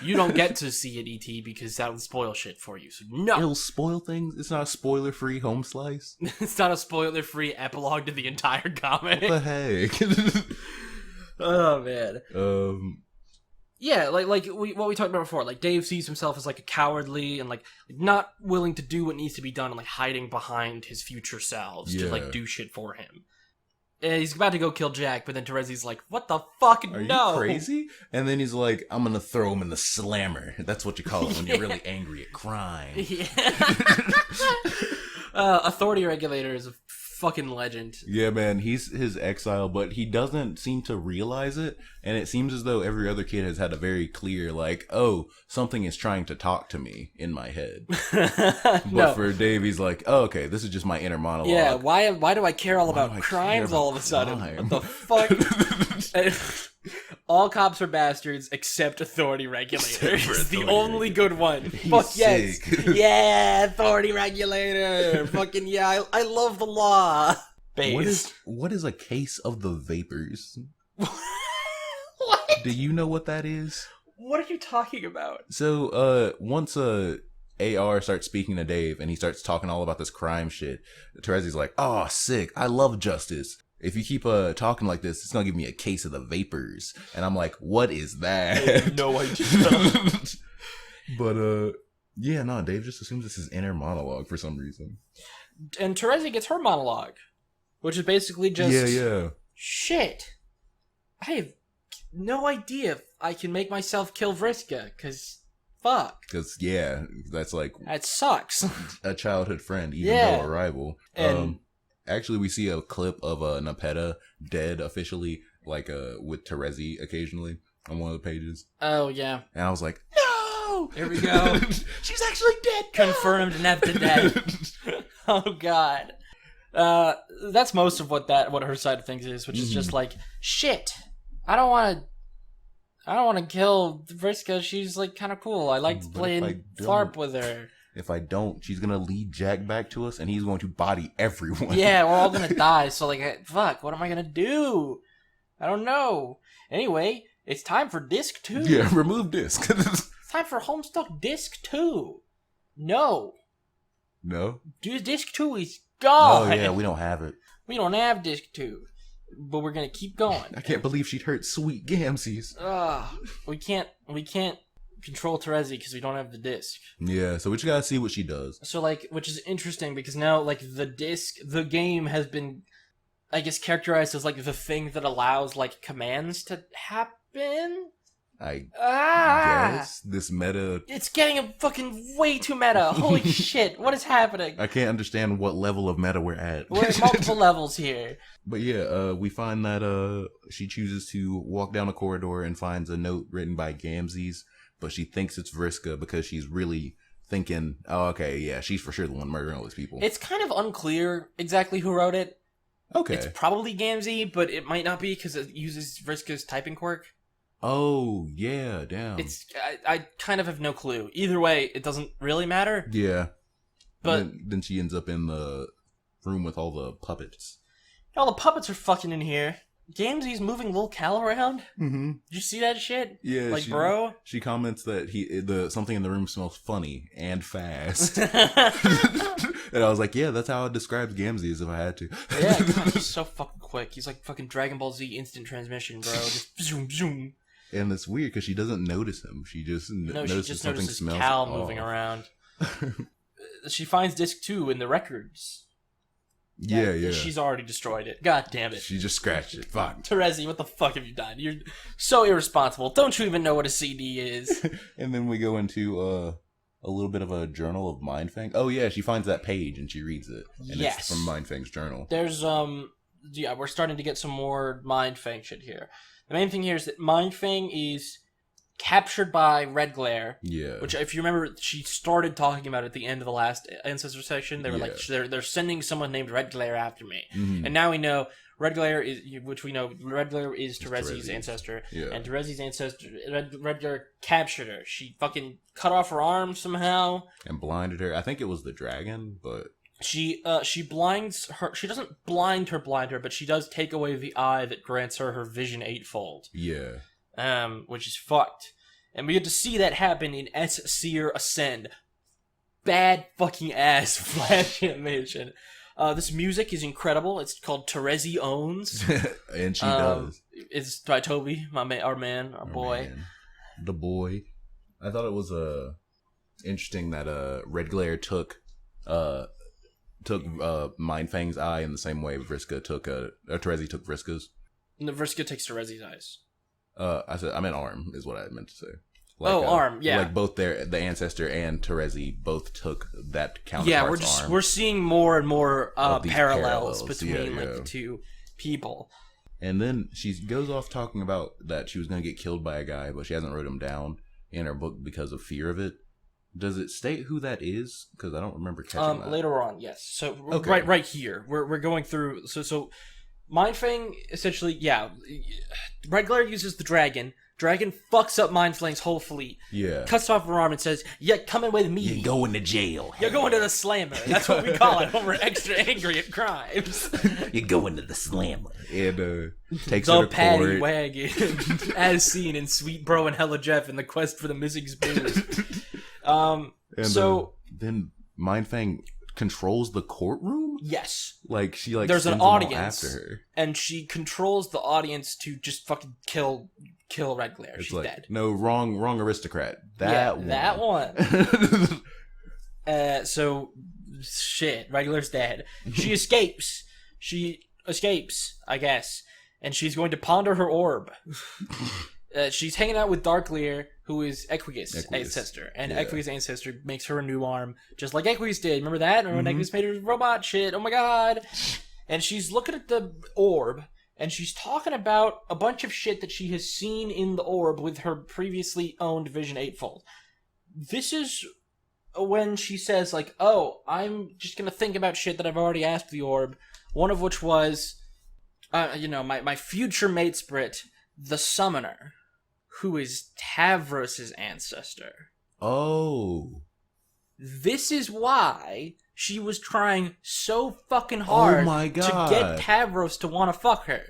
you don't get to see it, ET, because that would spoil shit for you. So no, it'll spoil things. It's not a spoiler-free home slice. It's not a spoiler-free epilogue to the entire comic. What the heck? Oh man. Yeah, like what we talked about before. Like Dave sees himself as like a cowardly and like not willing to do what needs to be done and like hiding behind his future selves to like do shit for him. And he's about to go kill Jack, but then Terezi's like, "What the fuck? Are no. you crazy?" And then he's like, "I'm gonna throw him in the slammer." That's what you call it when you're really angry at crime. Yeah. Authority Regulator is a fucking legend. Yeah, man, he's his exile, but he doesn't seem to realize it, and it seems as though every other kid has had a very clear, like, oh, something is trying to talk to me in my head. But for Dave, he's like, oh, okay, this is just my inner monologue. Yeah, why do I care all about crimes all of a sudden? What the fuck? all cops are bastards except authority regulator. He's the only good one. He's Fuck yes. sick. Yeah, authority regulator. Fucking yeah, I love the law. Base. What is a case of the vapors? What? Do you know what that is? What are you talking about? So, once AR starts speaking to Dave and he starts talking all about this crime shit, Terezi's like, "Oh, sick. I love justice. If you keep talking like this, it's gonna give me a case of the vapors." And I'm like, "What is that?" I have no idea. But yeah, no, Dave just assumes it's his inner monologue for some reason. And Terezi gets her monologue, which is basically just Yeah. shit. I have no idea if I can make myself kill VRISKA, cause fuck. Because yeah, that's like That sucks. a childhood friend, even Yeah. though a rival. And Actually, we see a clip of Nepeta dead officially, like with Terezi occasionally on one of the pages, oh yeah. and I was like, "No, Here we go. She's actually dead." Confirmed Nepta dead. Oh god. That's most of what her side of things is, which is just like shit. I don't want to kill VRISKA. She's like kind of cool. I liked playing FLARP with her. If I don't, she's gonna lead Jack back to us, and he's going to body everyone. Yeah, we're all gonna die. So like, fuck. What am I gonna do? I don't know. Anyway, it's time for disc 2. Yeah, remove disc. It's time for Homestuck disc 2. No, disc 2 is gone. Oh yeah, we don't have it. We don't have disc 2, but we're gonna keep going. I can't believe she'd hurt sweet Gamsies. We can't control Terezi because we don't have the disc. Yeah, so we just gotta see what she does. So like, which is interesting because now like the game has been, I guess, characterized as like the thing that allows like commands to happen. I guess this meta. It's getting fucking way too meta. Holy shit! What is happening? I can't understand what level of meta we're at. We're at multiple levels here. But yeah, we find that she chooses to walk down a corridor and finds a note written by Gamsies, but she thinks it's VRISKA because she's really thinking, "Oh, okay, yeah, she's for sure the one murdering all these people." It's kind of unclear exactly who wrote it. Okay. It's probably Gamzee, but it might not be because it uses VRISKA's typing quirk. Oh, yeah, damn. I kind of have no clue. Either way, it doesn't really matter. Yeah. But then she ends up in the room with all the puppets. All the puppets are fucking in here. Gamzee's moving Lil Cal around. Mm-hmm. Did you see that shit? Yeah. Like, bro? She comments that something in the room smells funny and fast. And I was like, yeah, that's how I describe Gamzee if I had to. Yeah, God, he's so fucking quick. He's like fucking Dragon Ball Z instant transmission, bro. Just zoom, zoom. And it's weird because she doesn't notice him. She just notices something smells Cal off. moving around. She finds disc 2 in the records. Yeah. She's already destroyed it. God damn it. She just scratched it. Fuck. Terezi, what the fuck have you done? You're so irresponsible. Don't you even know what a CD is? And then we go into a little bit of a journal of Mindfang. Oh yeah, she finds that page and she reads it. And yes. It's from Mindfang's journal. There's we're starting to get some more Mindfang shit here. The main thing here is that Mindfang is captured by Red Glare. Yeah. Which, if you remember, she started talking about at the end of the last Ancestor section. They were like, they're sending someone named Red Glare after me. Mm-hmm. And now we know Red Glare is Terezi's ancestor. Yeah. And Terezi's ancestor, Red Glare captured her. She fucking cut off her arm somehow. And blinded her. I think it was the dragon, but... She blinds her. She doesn't blind her, but she does take away the eye that grants her vision eightfold. Yeah. Which is fucked. And we get to see that happen in S-Seer Ascend. Bad fucking ass flash animation. This music is incredible. It's called Terezi Owns. And she does. It's by Toby, our boy. Man. The boy. I thought it was interesting that Red Glare took Mindfang's eye in the same way VRISKA took Terezi took VRISKA's. No, VRISKA takes Terezi's eyes. I meant arm is what I meant to say. Arm, yeah. Like both the ancestor and Terezi both took that counterpart's arm. We're seeing more and more parallels between the two people. And then she goes off talking about that she was going to get killed by a guy, but she hasn't wrote him down in her book because of fear of it. Does it state who that is? Because I don't remember catching that. Later on, yes. So okay. right here, we're going through. So Mindfang, essentially, Red Glare uses the dragon. Dragon fucks up Mindfang's whole fleet. Yeah. Cuts off her arm and says, "Yeah, coming with me. You're going to jail. You're going to the slammer." That's what we call it when we're extra angry at crimes. You're going to the slammer. And takes her The to paddy court. wagon, as seen in Sweet Bro and Hella Jeff in the quest for the missing spoon. And then Mindfang controls the courtroom? Yes. Like, she, There's sends an them all audience, after her. and she controls the audience to just fucking kill Red Glare. It's She's like, dead. no, wrong aristocrat. That one. That one. So, shit, Red Glare's dead. She escapes. I guess. And she's going to ponder her orb. She's hanging out with Darklear, who is Equius' ancestor. And Equius' ancestor makes her a new arm, just like Equius did. Remember that? Remember when Equius made her robot shit? Oh my god. And she's looking at the orb, and she's talking about a bunch of shit that she has seen in the orb with her previously owned Vision Eightfold. This is when she says, like, oh, I'm just gonna think about shit that I've already asked the orb. One of which was, my future mate Sprit, the Summoner, who is Tavros' ancestor. Oh. This is why she was trying so fucking hard to get Tavros to want to fuck her.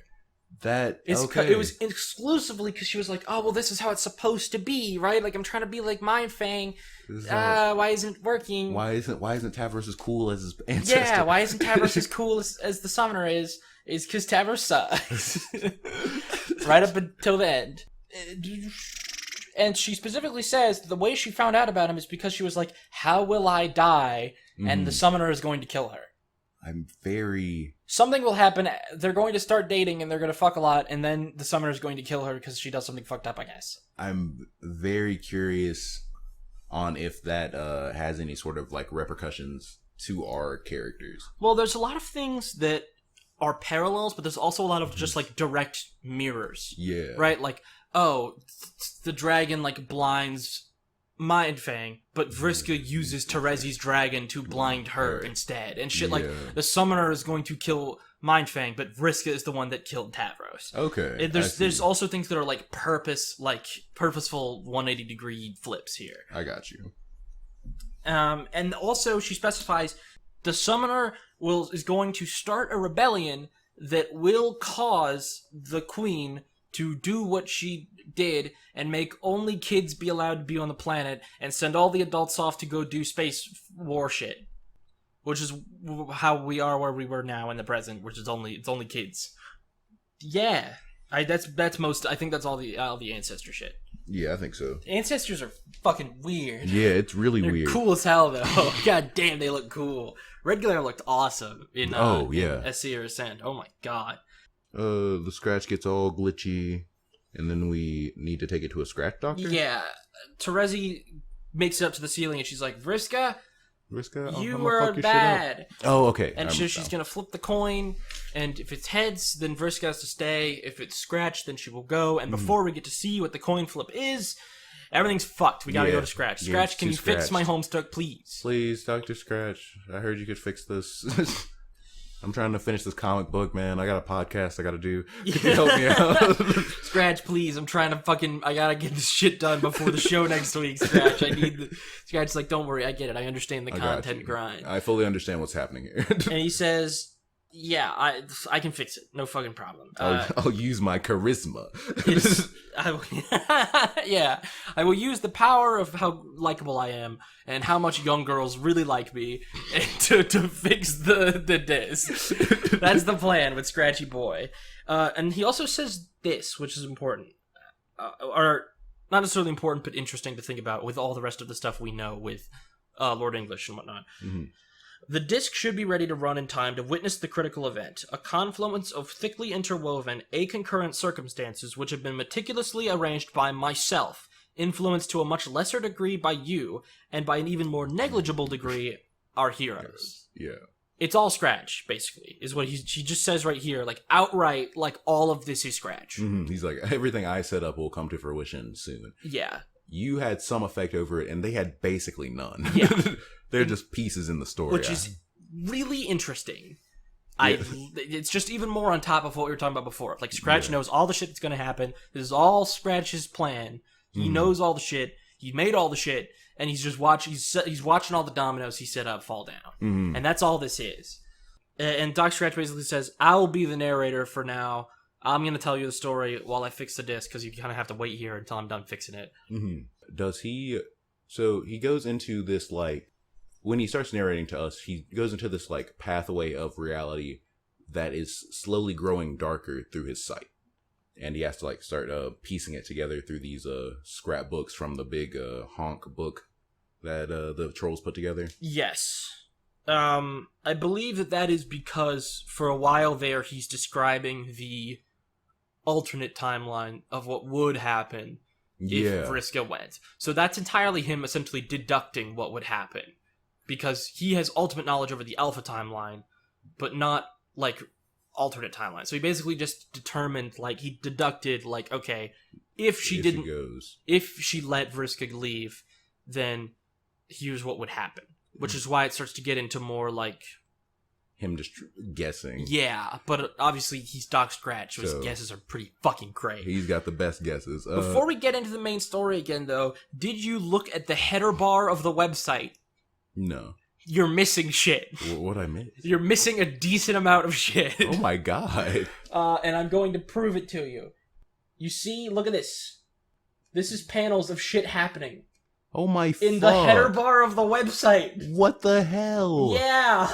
Okay. It was exclusively because she was like, oh, well, this is how it's supposed to be, right? Like, I'm trying to be like Mindfang. Why isn't it working? Why isn't Tavros as cool as his ancestor? Yeah, why isn't Tavros as cool as the Summoner is because Tavros sucks. Right up until the end. And she specifically says the way she found out about him is because she was like, how will I die? And the Summoner is going to kill her. Something will happen. They're going to start dating and they're going to fuck a lot, and then the Summoner is going to kill her because she does something fucked up, I guess. I'm very curious on if that has any sort of, like, repercussions to our characters. Well, there's a lot of things that are parallels, but there's also a lot of just, like, direct mirrors. Yeah. Right? Like, oh, the dragon, like, blinds Mindfang, but VRISKA uses Terezi's dragon to blind her instead. And shit, like, the Summoner is going to kill Mindfang, but VRISKA is the one that killed Tavros. Okay. There's also things that are, like, purposeful 180-degree flips here. I got you. And also, she specifies the Summoner is going to start a rebellion that will cause the Queen to do what she did and make only kids be allowed to be on the planet and send all the adults off to go do space war shit. Which is how we are where we were now in the present, which is it's only kids. Yeah. I think that's all the ancestor shit. Yeah, I think so. Ancestors are fucking weird. Yeah, it's really They're weird. Cool as hell though. God damn, they look cool. Red Glare looked awesome in SC or Ascend. Oh my god. The scratch gets all glitchy, and then we need to take it to a scratch doctor? Yeah. Terezi makes it up to the ceiling and she's like, VRISKA, you were bad. Oh, okay. And she's going to flip the coin, and if it's heads, then VRISKA has to stay. If it's scratch, then she will go. And before we get to see what the coin flip is, everything's fucked. We got to go to Scratch. Scratch, can you fix my Homestuck, please? Please, Dr. Scratch. I heard you could fix this. I'm trying to finish this comic book, man. I got a podcast I got to do. Could you help me out? Scratch, please. I'm trying to I got to get this shit done before the show next week, Scratch. Scratch's like, don't worry. I get it. I understand the content grind. I fully understand what's happening here. And he says, yeah, I can fix it. No fucking problem. I'll use my charisma. I will use the power of how likable I am and how much young girls really like me to fix the disc. That's the plan with Scratchy Boy. And he also says this, which is important. Or not necessarily important, but interesting to think about with all the rest of the stuff we know with Lord English and whatnot. Mm-hmm. The disc should be ready to run in time to witness the critical event, a confluence of thickly interwoven, aconcurrent circumstances which have been meticulously arranged by myself, influenced to a much lesser degree by you, and by an even more negligible degree, our heroes. Yeah. It's all Scratch, basically, is what he just says right here, like, outright, like, all of this is Scratch. Mm-hmm. He's like, everything I set up will come to fruition soon. Yeah. You had some effect over it, and they had basically none. Yeah. They're just pieces in the story. Which is really interesting. It's just even more on top of what we were talking about before. Like, Scratch knows all the shit that's going to happen. This is all Scratch's plan. He knows all the shit. He made all the shit. And he's just he's watching all the dominoes he set up fall down. And that's all this is. And Doc Scratch basically says, I will be the narrator for now. I'm going to tell you the story while I fix the disc, because you kind of have to wait here until I'm done fixing it. Does he... So he goes into this, like... When he starts narrating to us, he goes into this, like, pathway of reality that is slowly growing darker through his sight. And he has to, like, start piecing it together through these scrapbooks from the big honk book that the trolls put together. Yes. I believe that is because for a while there he's describing the alternate timeline of what would happen if VRISKA went. So that's entirely him essentially deducting what would happen. Because he has ultimate knowledge over the alpha timeline, but not, like, alternate timeline. So he basically just determined, like, he deducted, like, okay, if she let VRISKA leave, then here's what would happen. Which is why it starts to get into more, like... Him just guessing. Yeah, but obviously he's Doc Scratch, so his guesses are pretty fucking great. He's got the best guesses. Before we get into the main story again, though, did you look at the header bar of the website? No. You're missing shit. What I miss? You're missing a decent amount of shit. Oh my god. And I'm going to prove it to you. You see, look at this. This is panels of shit happening. Oh my fuck. In the header bar of the website. What the hell? Yeah.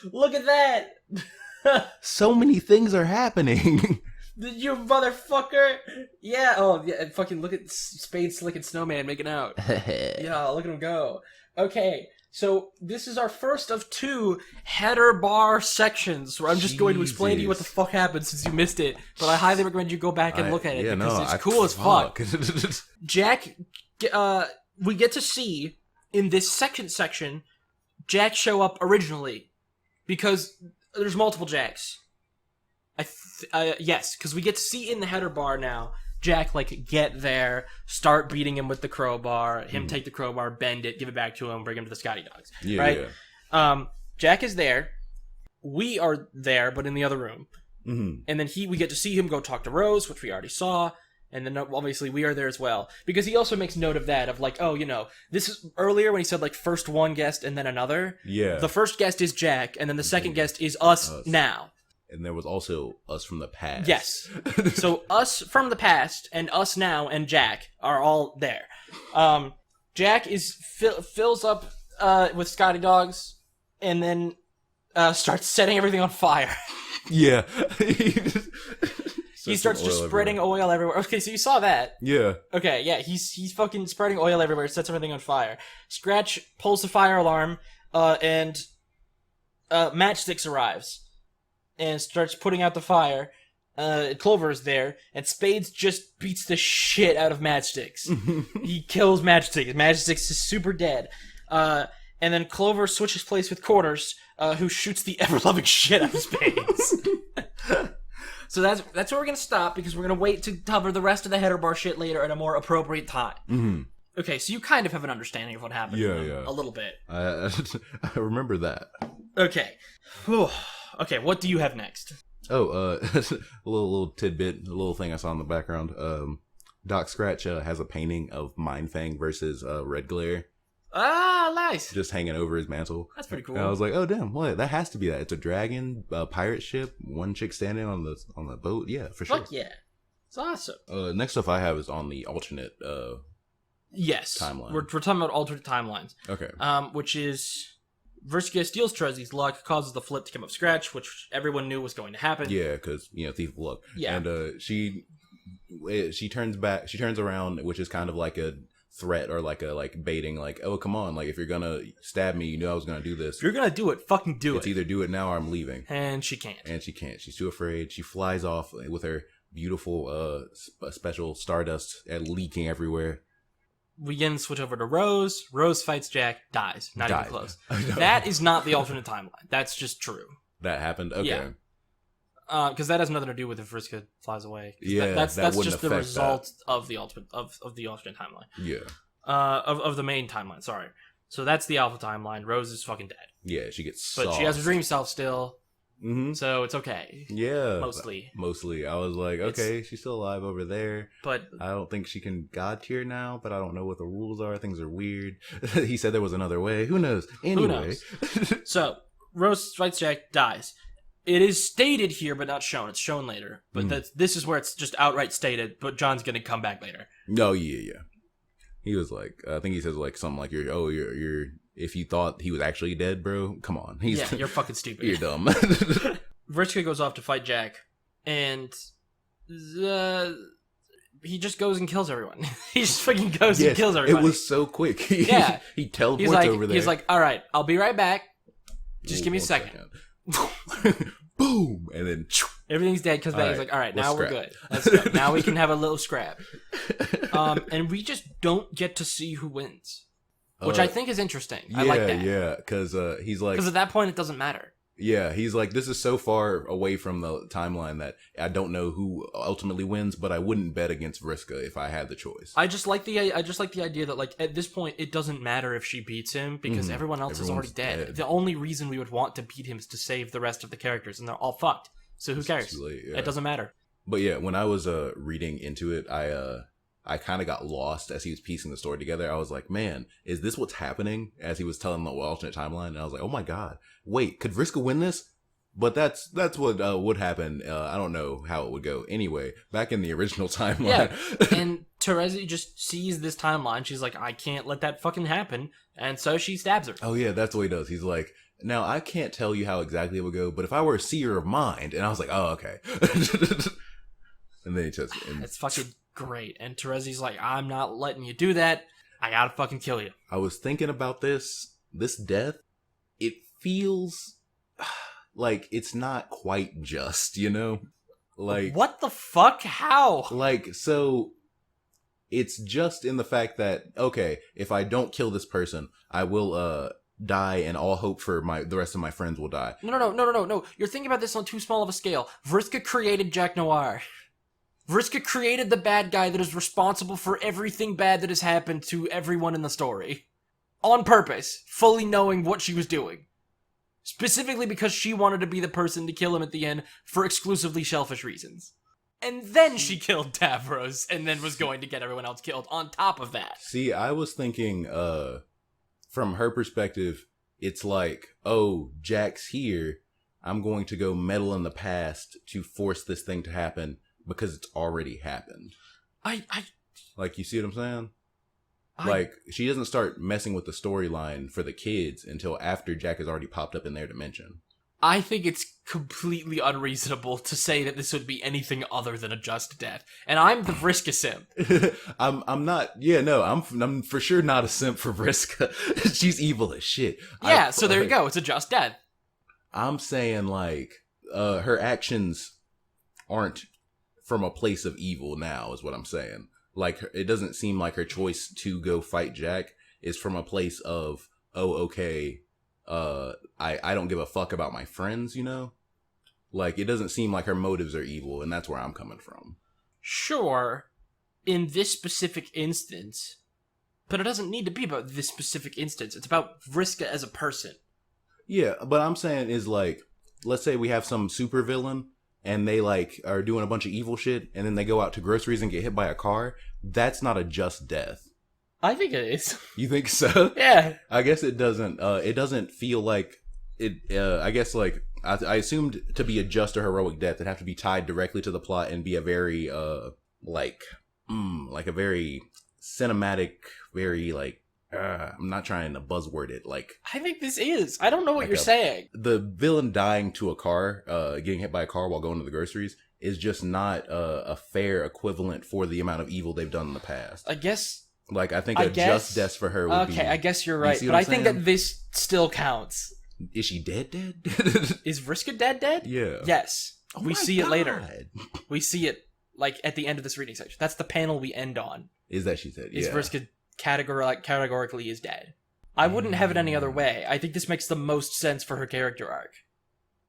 Look at that. So many things are happening. You motherfucker. Yeah. Oh, yeah. Fucking look at Spade, Slick, and Snowman making out. Yeah, look at them go. Okay. So this is our first of 2 header bar sections where I'm just going to explain to you what the fuck happened since you missed it. But I highly recommend you go back and look at it because it's cool as fuck. Jack, we get to see in this second section, Jack show up originally because there's multiple Jacks. Yes, because we get to see in the header bar now Jack, like, get there, start beating him with the crowbar, him take the crowbar, bend it, give it back to him, bring him to the Scotty Dogs. Yeah, right? Yeah. Jack is there. We are there, but in the other room. And then we get to see him go talk to Rose, which we already saw. And then obviously we are there as well. Because he also makes note of that, of like, oh, you know, this is earlier when he said like first one guest and then another. Yeah. The first guest is Jack, and then the second guest is us now. And there was also us from the past. Yes. So us from the past and us now and Jack are all there. Jack fills up with Scotty Dogs and then starts setting everything on fire. Yeah. He starts just spreading oil everywhere. Okay, so you saw that. Yeah. Okay, yeah, he's fucking spreading oil everywhere, sets everything on fire. Scratch pulls the fire alarm, and Matchsticks arrives and starts putting out the fire. Clover is there, and Spades just beats the shit out of Matchsticks. He kills Matchsticks. Matchsticks is super dead. And then Clover switches place with Quarters, who shoots the ever-loving shit out of Spades. So that's where we're going to stop, because we're going to wait to cover the rest of the header bar shit later at a more appropriate time. Mm-hmm. Okay, so you kind of have an understanding of what happened. Yeah. A little bit. I remember that. Okay. Whew. Okay, what do you have next? Oh, a little tidbit, a little thing I saw in the background. Doc Scratch has a painting of Mindfang versus Red Glare. Ah, nice. Just hanging over his mantle. That's pretty cool. And I was like, oh damn, what? That has to be that. It's a dragon, pirate ship, one chick standing on the boat. Yeah, for sure. Fuck yeah. It's awesome. Next stuff I have is on the alternate yes. timeline. We're talking about alternate timelines. Okay. Which is VRISKA steals Trezzy's luck, causes the flip to come up Scratch, which everyone knew was going to happen. Yeah, because, Thief of Luck. Yeah. And she turns around, which is kind of like a threat or like baiting, like, oh, come on, like, if you're gonna stab me, you knew I was gonna do this. If you're gonna do it, fucking do it. It's either do it now or I'm leaving. And she can't. She's too afraid. She flies off with her beautiful special stardust leaking everywhere. We again switch over to Rose. Rose fights Jack, dies. Not even close. That is not the alternate timeline. That's just true. That happened? Okay. Yeah. Because that has nothing to do with if VRISKA flies away. Yeah, that's just the result of the alternate timeline. Yeah. Of the main timeline. Sorry. So that's the alpha timeline. Rose is fucking dead. Yeah, she gets. But she has her dream self still. So it's okay. Yeah. Mostly. I was like, okay, she's still alive over there. But I don't think she can god tier now, but I don't know what the rules are. Things are weird. He said there was another way. Who knows? Anyway. So, Rose fights Jack, dies. It is stated here, but not shown. It's shown later. But this is where it's just outright stated, but John's going to come back later. Oh, yeah. He was like, I think he says like something like, you're if you thought he was actually dead, bro, come on. You're fucking stupid. You're dumb. VRISKA goes off to fight Jack, and he just goes and kills everyone. He just fucking goes and kills everyone. It was so quick. He teleports over there. He's like, all right, I'll be right back. Just give me a second. Boom, and then everything's dead because he's like, all right, now we're good. Let's go. Now we can have a little scrap. And we just don't get to see who wins, which I think is interesting. I like that. Yeah, because he's like, because at that point it doesn't matter. Yeah, he's like, this is so far away from the timeline that I don't know who ultimately wins, but I wouldn't bet against VRISKA if I had the choice. I just like the idea that like at this point it doesn't matter if she beats him because everyone else is already dead. The only reason we would want to beat him is to save the rest of the characters, and they're all fucked. So who cares? Too late, It doesn't matter. But yeah, when I was reading into it, I kind of got lost as he was piecing the story together. I was like, man, is this what's happening? As he was telling the alternate timeline, and I was like, oh my god, wait, could VRISKA win this? But that's what would happen. I don't know how it would go. Anyway, back in the original timeline. Yeah, and Terezi just sees this timeline. She's like, I can't let that fucking happen. And so she stabs her. Oh yeah, that's what he does. He's like, now I can't tell you how exactly it would go, but if I were a seer of mind, and I was like, oh, okay. And then he just... It's fucking great. And Terezi's like, I'm not letting you do that. I gotta fucking kill you. I was thinking about this death. It feels like it's not quite just, you know? Like, what the fuck? How? Like, so it's just in the fact that, okay, if I don't kill this person, I will die, and all hope for the rest of my friends will die. No. You're thinking about this on too small of a scale. VRISKA created Jack Noir. VRISKA created the bad guy that is responsible for everything bad that has happened to everyone in the story. On purpose, fully knowing what she was doing. Specifically because she wanted to be the person to kill him at the end for exclusively selfish reasons. And then she killed Davros, and then was going to get everyone else killed on top of that. See, I was thinking, from her perspective, it's like, oh, Jack's here, I'm going to go meddle in the past to force this thing to happen because it's already happened. Like, you see what I'm saying? Like, she doesn't start messing with the storyline for the kids until after Jack has already popped up in their dimension. I think it's completely unreasonable to say that this would be anything other than a just death. And I'm the VRISKA simp. I'm not, I'm for sure not a simp for VRISKA. She's evil as shit. Yeah, so there you go. It's a just death. I'm saying, like, her actions aren't from a place of evil now, is what I'm saying. Like, it doesn't seem like her choice to go fight Jack is from a place of, oh, okay, I don't give a fuck about my friends, you know? Like, it doesn't seem like her motives are evil, and that's where I'm coming from. Sure, in this specific instance, but it doesn't need to be about this specific instance. It's about VRISKA as a person. Yeah, but I'm saying is, like, let's say we have some supervillain, and they, like, are doing a bunch of evil shit, and then they go out to groceries and get hit by a car. That's not a just death. I think it is. You think so? Yeah. I guess it doesn't feel like it, I guess, like, I assumed to be a just or heroic death, it'd have to be tied directly to the plot and be a very, like a very cinematic, very, like, I'm not trying to buzzword it, like... I think this is. I don't know what like you're saying. The villain dying to a car, getting hit by a car while going to the groceries, is just not a fair equivalent for the amount of evil they've done in the past. I guess... Like, I think just death for her would be... Okay, I guess you're right, but I think that this still counts. Is she dead? Is VRISKA dead? Yeah. Yes. Oh we see it later. God. We see it, like, at the end of this reading section. That's the panel we end on. Is that she's dead? Is yeah. VRISKA categorically is dead. I wouldn't have it any other way. I think this makes the most sense for her character arc.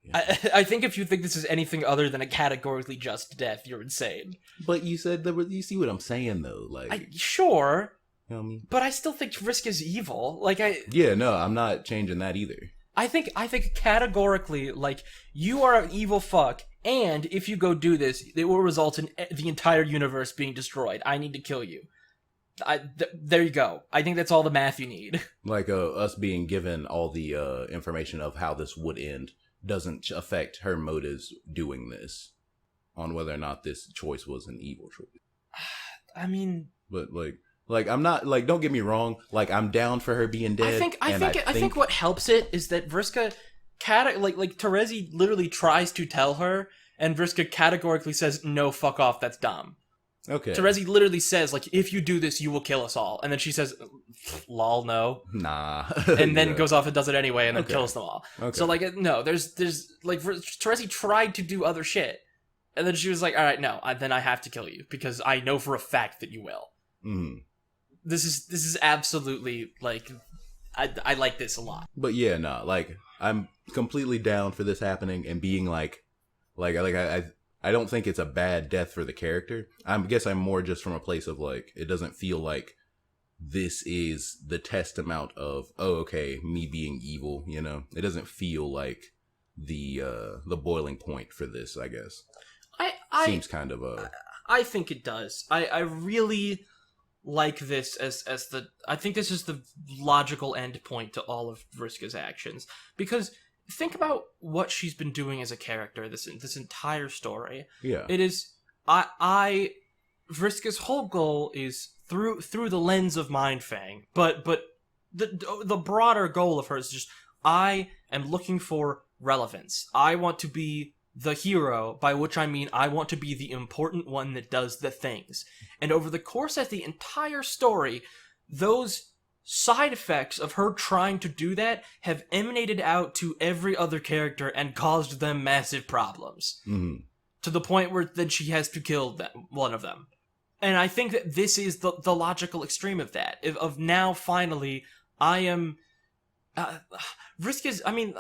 Yeah. I think if you think this is anything other than a categorically just death, you're insane. But you said you see what I'm saying, though. Like, sure, you know what I mean? But I still think VRISKA's evil. Yeah, no, I'm not changing that either. I think categorically, like, you are an evil fuck, and if you go do this, it will result in the entire universe being destroyed. I need to kill you. There you go. I think that's all the math you need. Like us being given all the information of how this would end doesn't affect her motives doing this, on whether or not this choice was an evil choice. I mean, but like I'm not, like, don't get me wrong, like, I'm down for her being dead. I think what helps it is that Vriska like Terezi literally tries to tell her, and Vriska categorically says, "No, fuck off, that's dumb." Okay. Terezi literally says, like, if you do this, you will kill us all. And then she says, lol, no. Nah. And then goes off and does it anyway and then kills them all. Okay. So, like, no, there's like, Terezi tried to do other shit. And then she was like, all right, no, then I have to kill you because I know for a fact that you will. Mm. This is absolutely, like, I like this a lot. But yeah, no, like, I'm completely down for this happening and being I don't think it's a bad death for the character. I guess I'm more just from a place of, like, it doesn't feel like this is the testament of, oh, okay, me being evil, you know? It doesn't feel like the boiling point for this, I guess. Seems kind of I think it does. I really like this as I think this is the logical end point to all of Vriska's actions. Because think about what she's been doing as a character this entire story. Yeah. It is Vriska's whole goal is through the lens of Mindfang, but the broader goal of hers is just, I am looking for relevance. I want to be the hero, by which I mean I want to be the important one that does the things. And over the course of the entire story, those side effects of her trying to do that have emanated out to every other character and caused them massive problems. Mm-hmm. To the point where then she has to kill one of them. And I think that this is the logical extreme of that. Of now, finally, I am... Vriska's... I mean,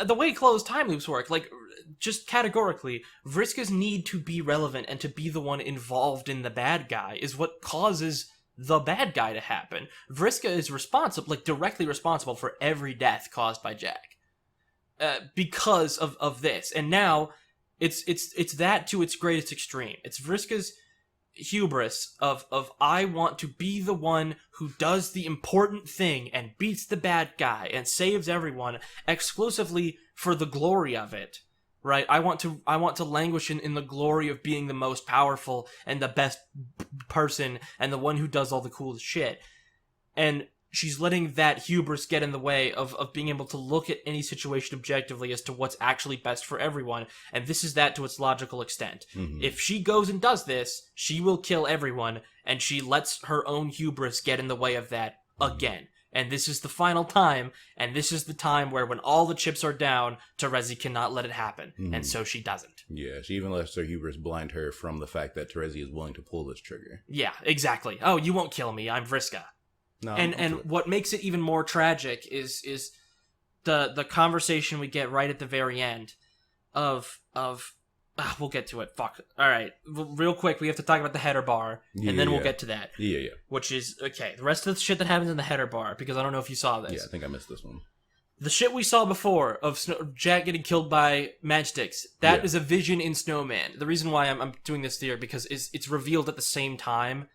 the way closed time loops work, like, just categorically, Vriska's need to be relevant and to be the one involved in the bad guy is what causes the bad guy to happen. Vriska is responsible, like, directly responsible for every death caused by Jack. Because of this. And now, it's that to its greatest extreme. It's Vriska's hubris of I want to be the one who does the important thing and beats the bad guy and saves everyone exclusively for the glory of it. Right? I want to languish in the glory of being the most powerful and the best person and the one who does all the coolest shit. And she's letting that hubris get in the way of being able to look at any situation objectively as to what's actually best for everyone. And this is that to its logical extent. Mm-hmm. If she goes and does this, she will kill everyone, and she lets her own hubris get in the way of that again. And this is the final time, and this is the time where when all the chips are down, Terezi cannot let it happen. Mm-hmm. And so she doesn't. Yeah, she even lets her hubris blind her from the fact that Terezi is willing to pull this trigger. Yeah, exactly. Oh, you won't kill me, I'm Vriska. No, and what makes it even more tragic is the conversation we get right at the very end of we'll get to it. Fuck. All right, real quick, we have to talk about the header bar, and then we'll get to that. Yeah. Which is okay. The rest of the shit that happens in the header bar, because I don't know if you saw this. Yeah, I think I missed this one. The shit we saw before of Jack getting killed by matchsticks, that is a vision in Snowman. The reason why I'm doing this theory because it's revealed at the same time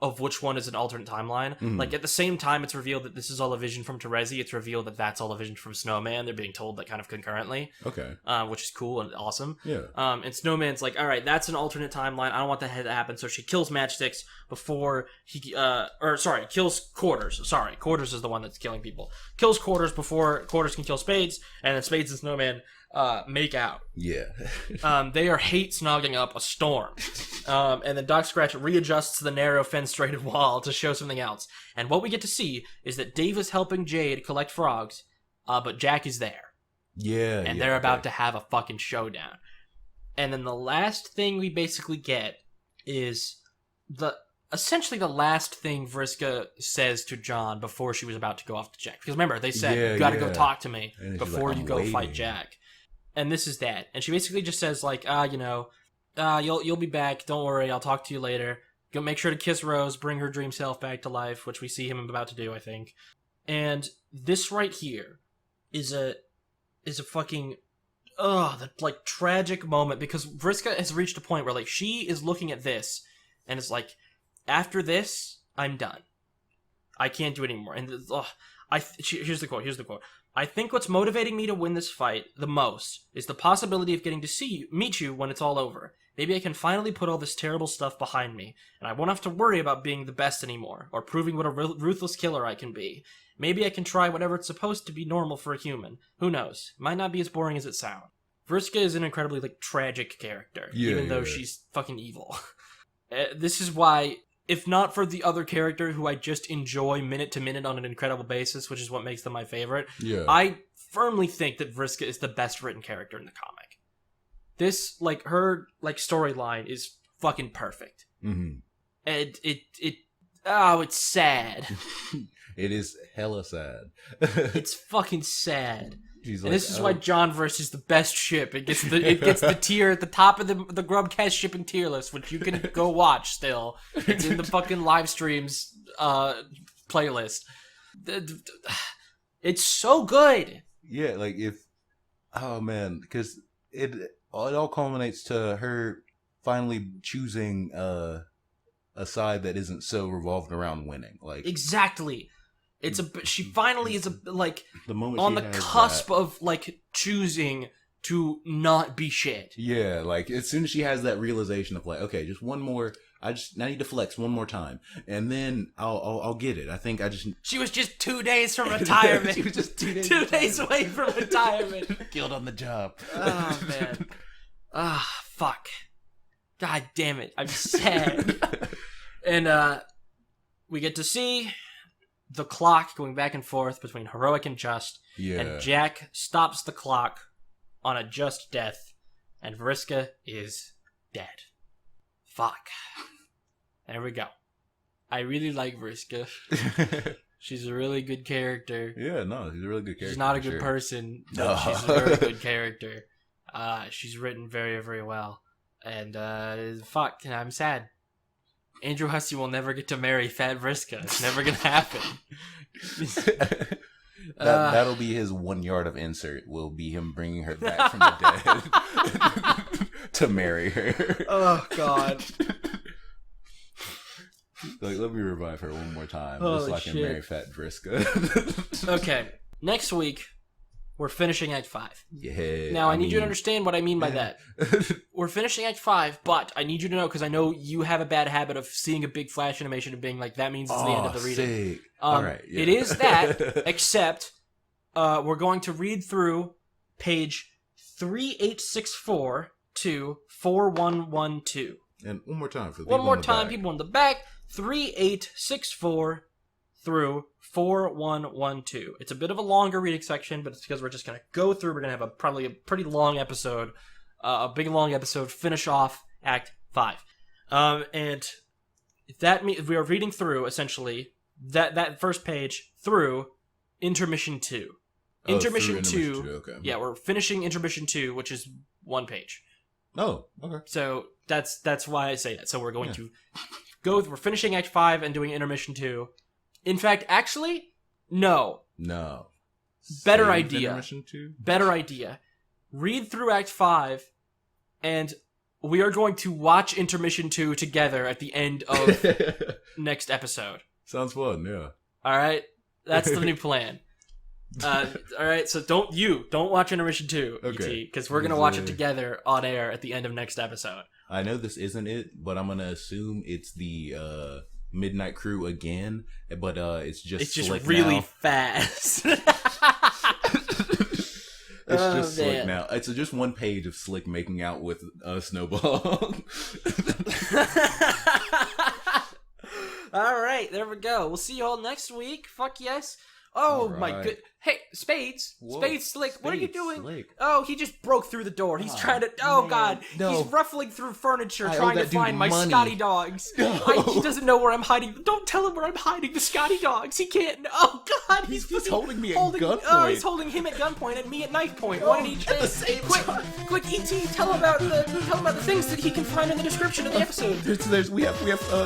of which one is an alternate timeline. Mm-hmm. Like, at the same time it's revealed that this is all a vision from Terezi, it's revealed that that's all a vision from Snowman. They're being told that kind of concurrently. Okay. Which is cool and awesome. Yeah. And Snowman's like, alright, that's an alternate timeline. I don't want that to happen. So she kills Matchsticks before kills Quarters. Sorry, Quarters is the one that's killing people. Kills Quarters before Quarters can kill Spades, and then Spades and Snowman make out. Yeah. They are hate snogging up a storm. And then Doc Scratch readjusts the narrow fenestrated wall to show something else. And what we get to see is that Dave is helping Jade collect frogs, but Jack is there. Yeah. And they're about to have a fucking showdown. And then the last thing we basically get is essentially the last thing Vriska says to John before she was about to go off to Jack. Because remember, they said, you gotta go talk to me before you go fight Jack. And this is that. And she basically just says, like, you'll be back. Don't worry. I'll talk to you later. Go make sure to kiss Rose, bring her dream self back to life, which we see him about to do, I think. And this right here is a fucking the like tragic moment, because Vriska has reached a point where like she is looking at this and it's like, after this, I'm done. I can't do it anymore. And here's the quote. I think what's motivating me to win this fight the most is the possibility of getting to meet you when it's all over. Maybe I can finally put all this terrible stuff behind me, and I won't have to worry about being the best anymore, or proving what a ruthless killer I can be. Maybe I can try whatever it's supposed to be normal for a human. Who knows? It might not be as boring as it sounds. Vriska is an incredibly, like, tragic character, even though she's fucking evil. This is why, if not for the other character who I just enjoy minute to minute on an incredible basis, which is what makes them my favorite, I firmly think that Vriska is the best written character in the comic. This, like, her, like, storyline is fucking perfect. Mm-hmm. And it's sad. It is hella sad. It's fucking sad. And this is why John Verse is the best ship. It gets the tier at the top of the GrubCast shipping tier list, which you can go watch still. It's in the fucking live streams playlist. It's so good. Yeah, like because it all culminates to her finally choosing a side that isn't so revolved around winning. Like exactly. She finally is like the moment on the cusp of like choosing to not be shit. Yeah, like as soon as she has that realization of like, okay, just one more. I need to flex one more time, and then I'll get it. I think I just. She was just 2 days from retirement. She was just 2 days. 2 days away from retirement. Killed on the job. Oh man. Fuck. God damn it. I'm sad. And we get to see the clock going back and forth between heroic and just. Yeah. And Jack stops the clock on a just death, and Vriska is dead. Fuck. There we go. I really like Vriska. She's a really good character. Yeah, no, she's a really good character. She's not a good person, but she's a very good character. She's written very, very well. And, fuck, I'm sad. Andrew Hussey will never get to marry Fat Vriska. It's never gonna happen. That'll be his 1 yard of insert. Will be him bringing her back from the dead to marry her. Oh God! Like, let me revive her one more time, just so I can marry Fat Vriska. Okay, next week we're finishing Act 5. Yeah. Now I need you to understand what I mean by that. We're finishing Act 5, but I need you to know, because I know you have a bad habit of seeing a big flash animation and being like, "That means it's the end of the reading." Sick. All right. Yeah. It is that, except we're going to read through page 3864 to 4112. And one more time for the one more time, people in the back. 3864 through 4112. It's a bit of a longer reading section, but it's because we're just going to go through. We're going to have probably a pretty long episode, finish off Act 5. And that means we are reading through, essentially, that first page through Intermission 2. Intermission 2. Okay. Yeah, we're finishing Intermission 2, which is 1 page. Oh, okay. So that's why I say that. So we're going to we're finishing Act 5 and doing Intermission 2. In fact, actually, no. Better Save idea. Intermission 2? Better idea. Read through Act 5, and we are going to watch Intermission 2 together at the end of next episode. Sounds fun, yeah. Alright? That's the new plan. Alright, so don't watch Intermission 2, okay. because we're going to watch it together on air at the end of next episode. I know this isn't it, but I'm going to assume it's the Midnight Crew again, but it's just really now. fast. It's just Slick now. It's just 1 page of Slick making out with Snowball. All right, there we go. We'll see you all next week. Fuck yes. Oh my good. Hey, Spades. Whoa. Spades, Slick. What are you Spades, doing? Slick. Oh, he just broke through the door. He's trying to. Oh, man. God. No. He's ruffling through furniture I trying owe to that dude find my money. Scotty dogs. No. He doesn't know where I'm hiding. Don't tell him where I'm hiding the Scotty dogs. He can't. Oh, God. He's holding me at gunpoint. Oh, he's holding him at gunpoint and me at knife point. One at each at the same time. Quick, E.T., tell him about the things that he can find in the description of the episode. We have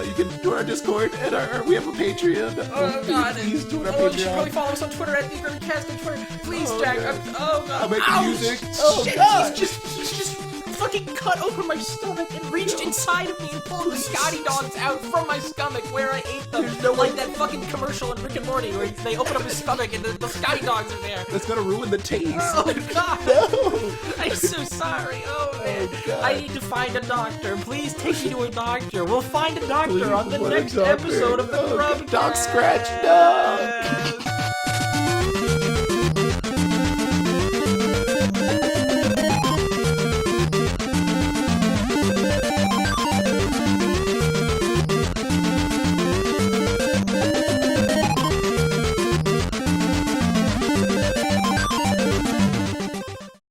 you can join our Discord and we have a Patreon. Oh, God. Please join our You should Patreon. probably follow us on Twitter at GrubCast on Twitter. Please, Jack. God. I'll make the music. Shit, God. He's just fucking cut open my stomach and reached inside of me and pulled the Scotty dogs out from my stomach where I ate them. Like that fucking commercial in Rick and Morty where they open up his stomach and the Scotty dogs are there. That's gonna ruin the taste. Oh, God. No. I'm so sorry. Oh, man. God. I need to find a doctor. Please take me to a doctor. We'll find a doctor Please, on the what a next doctor. episode of the No, GrubCast. Doc Scratch, no.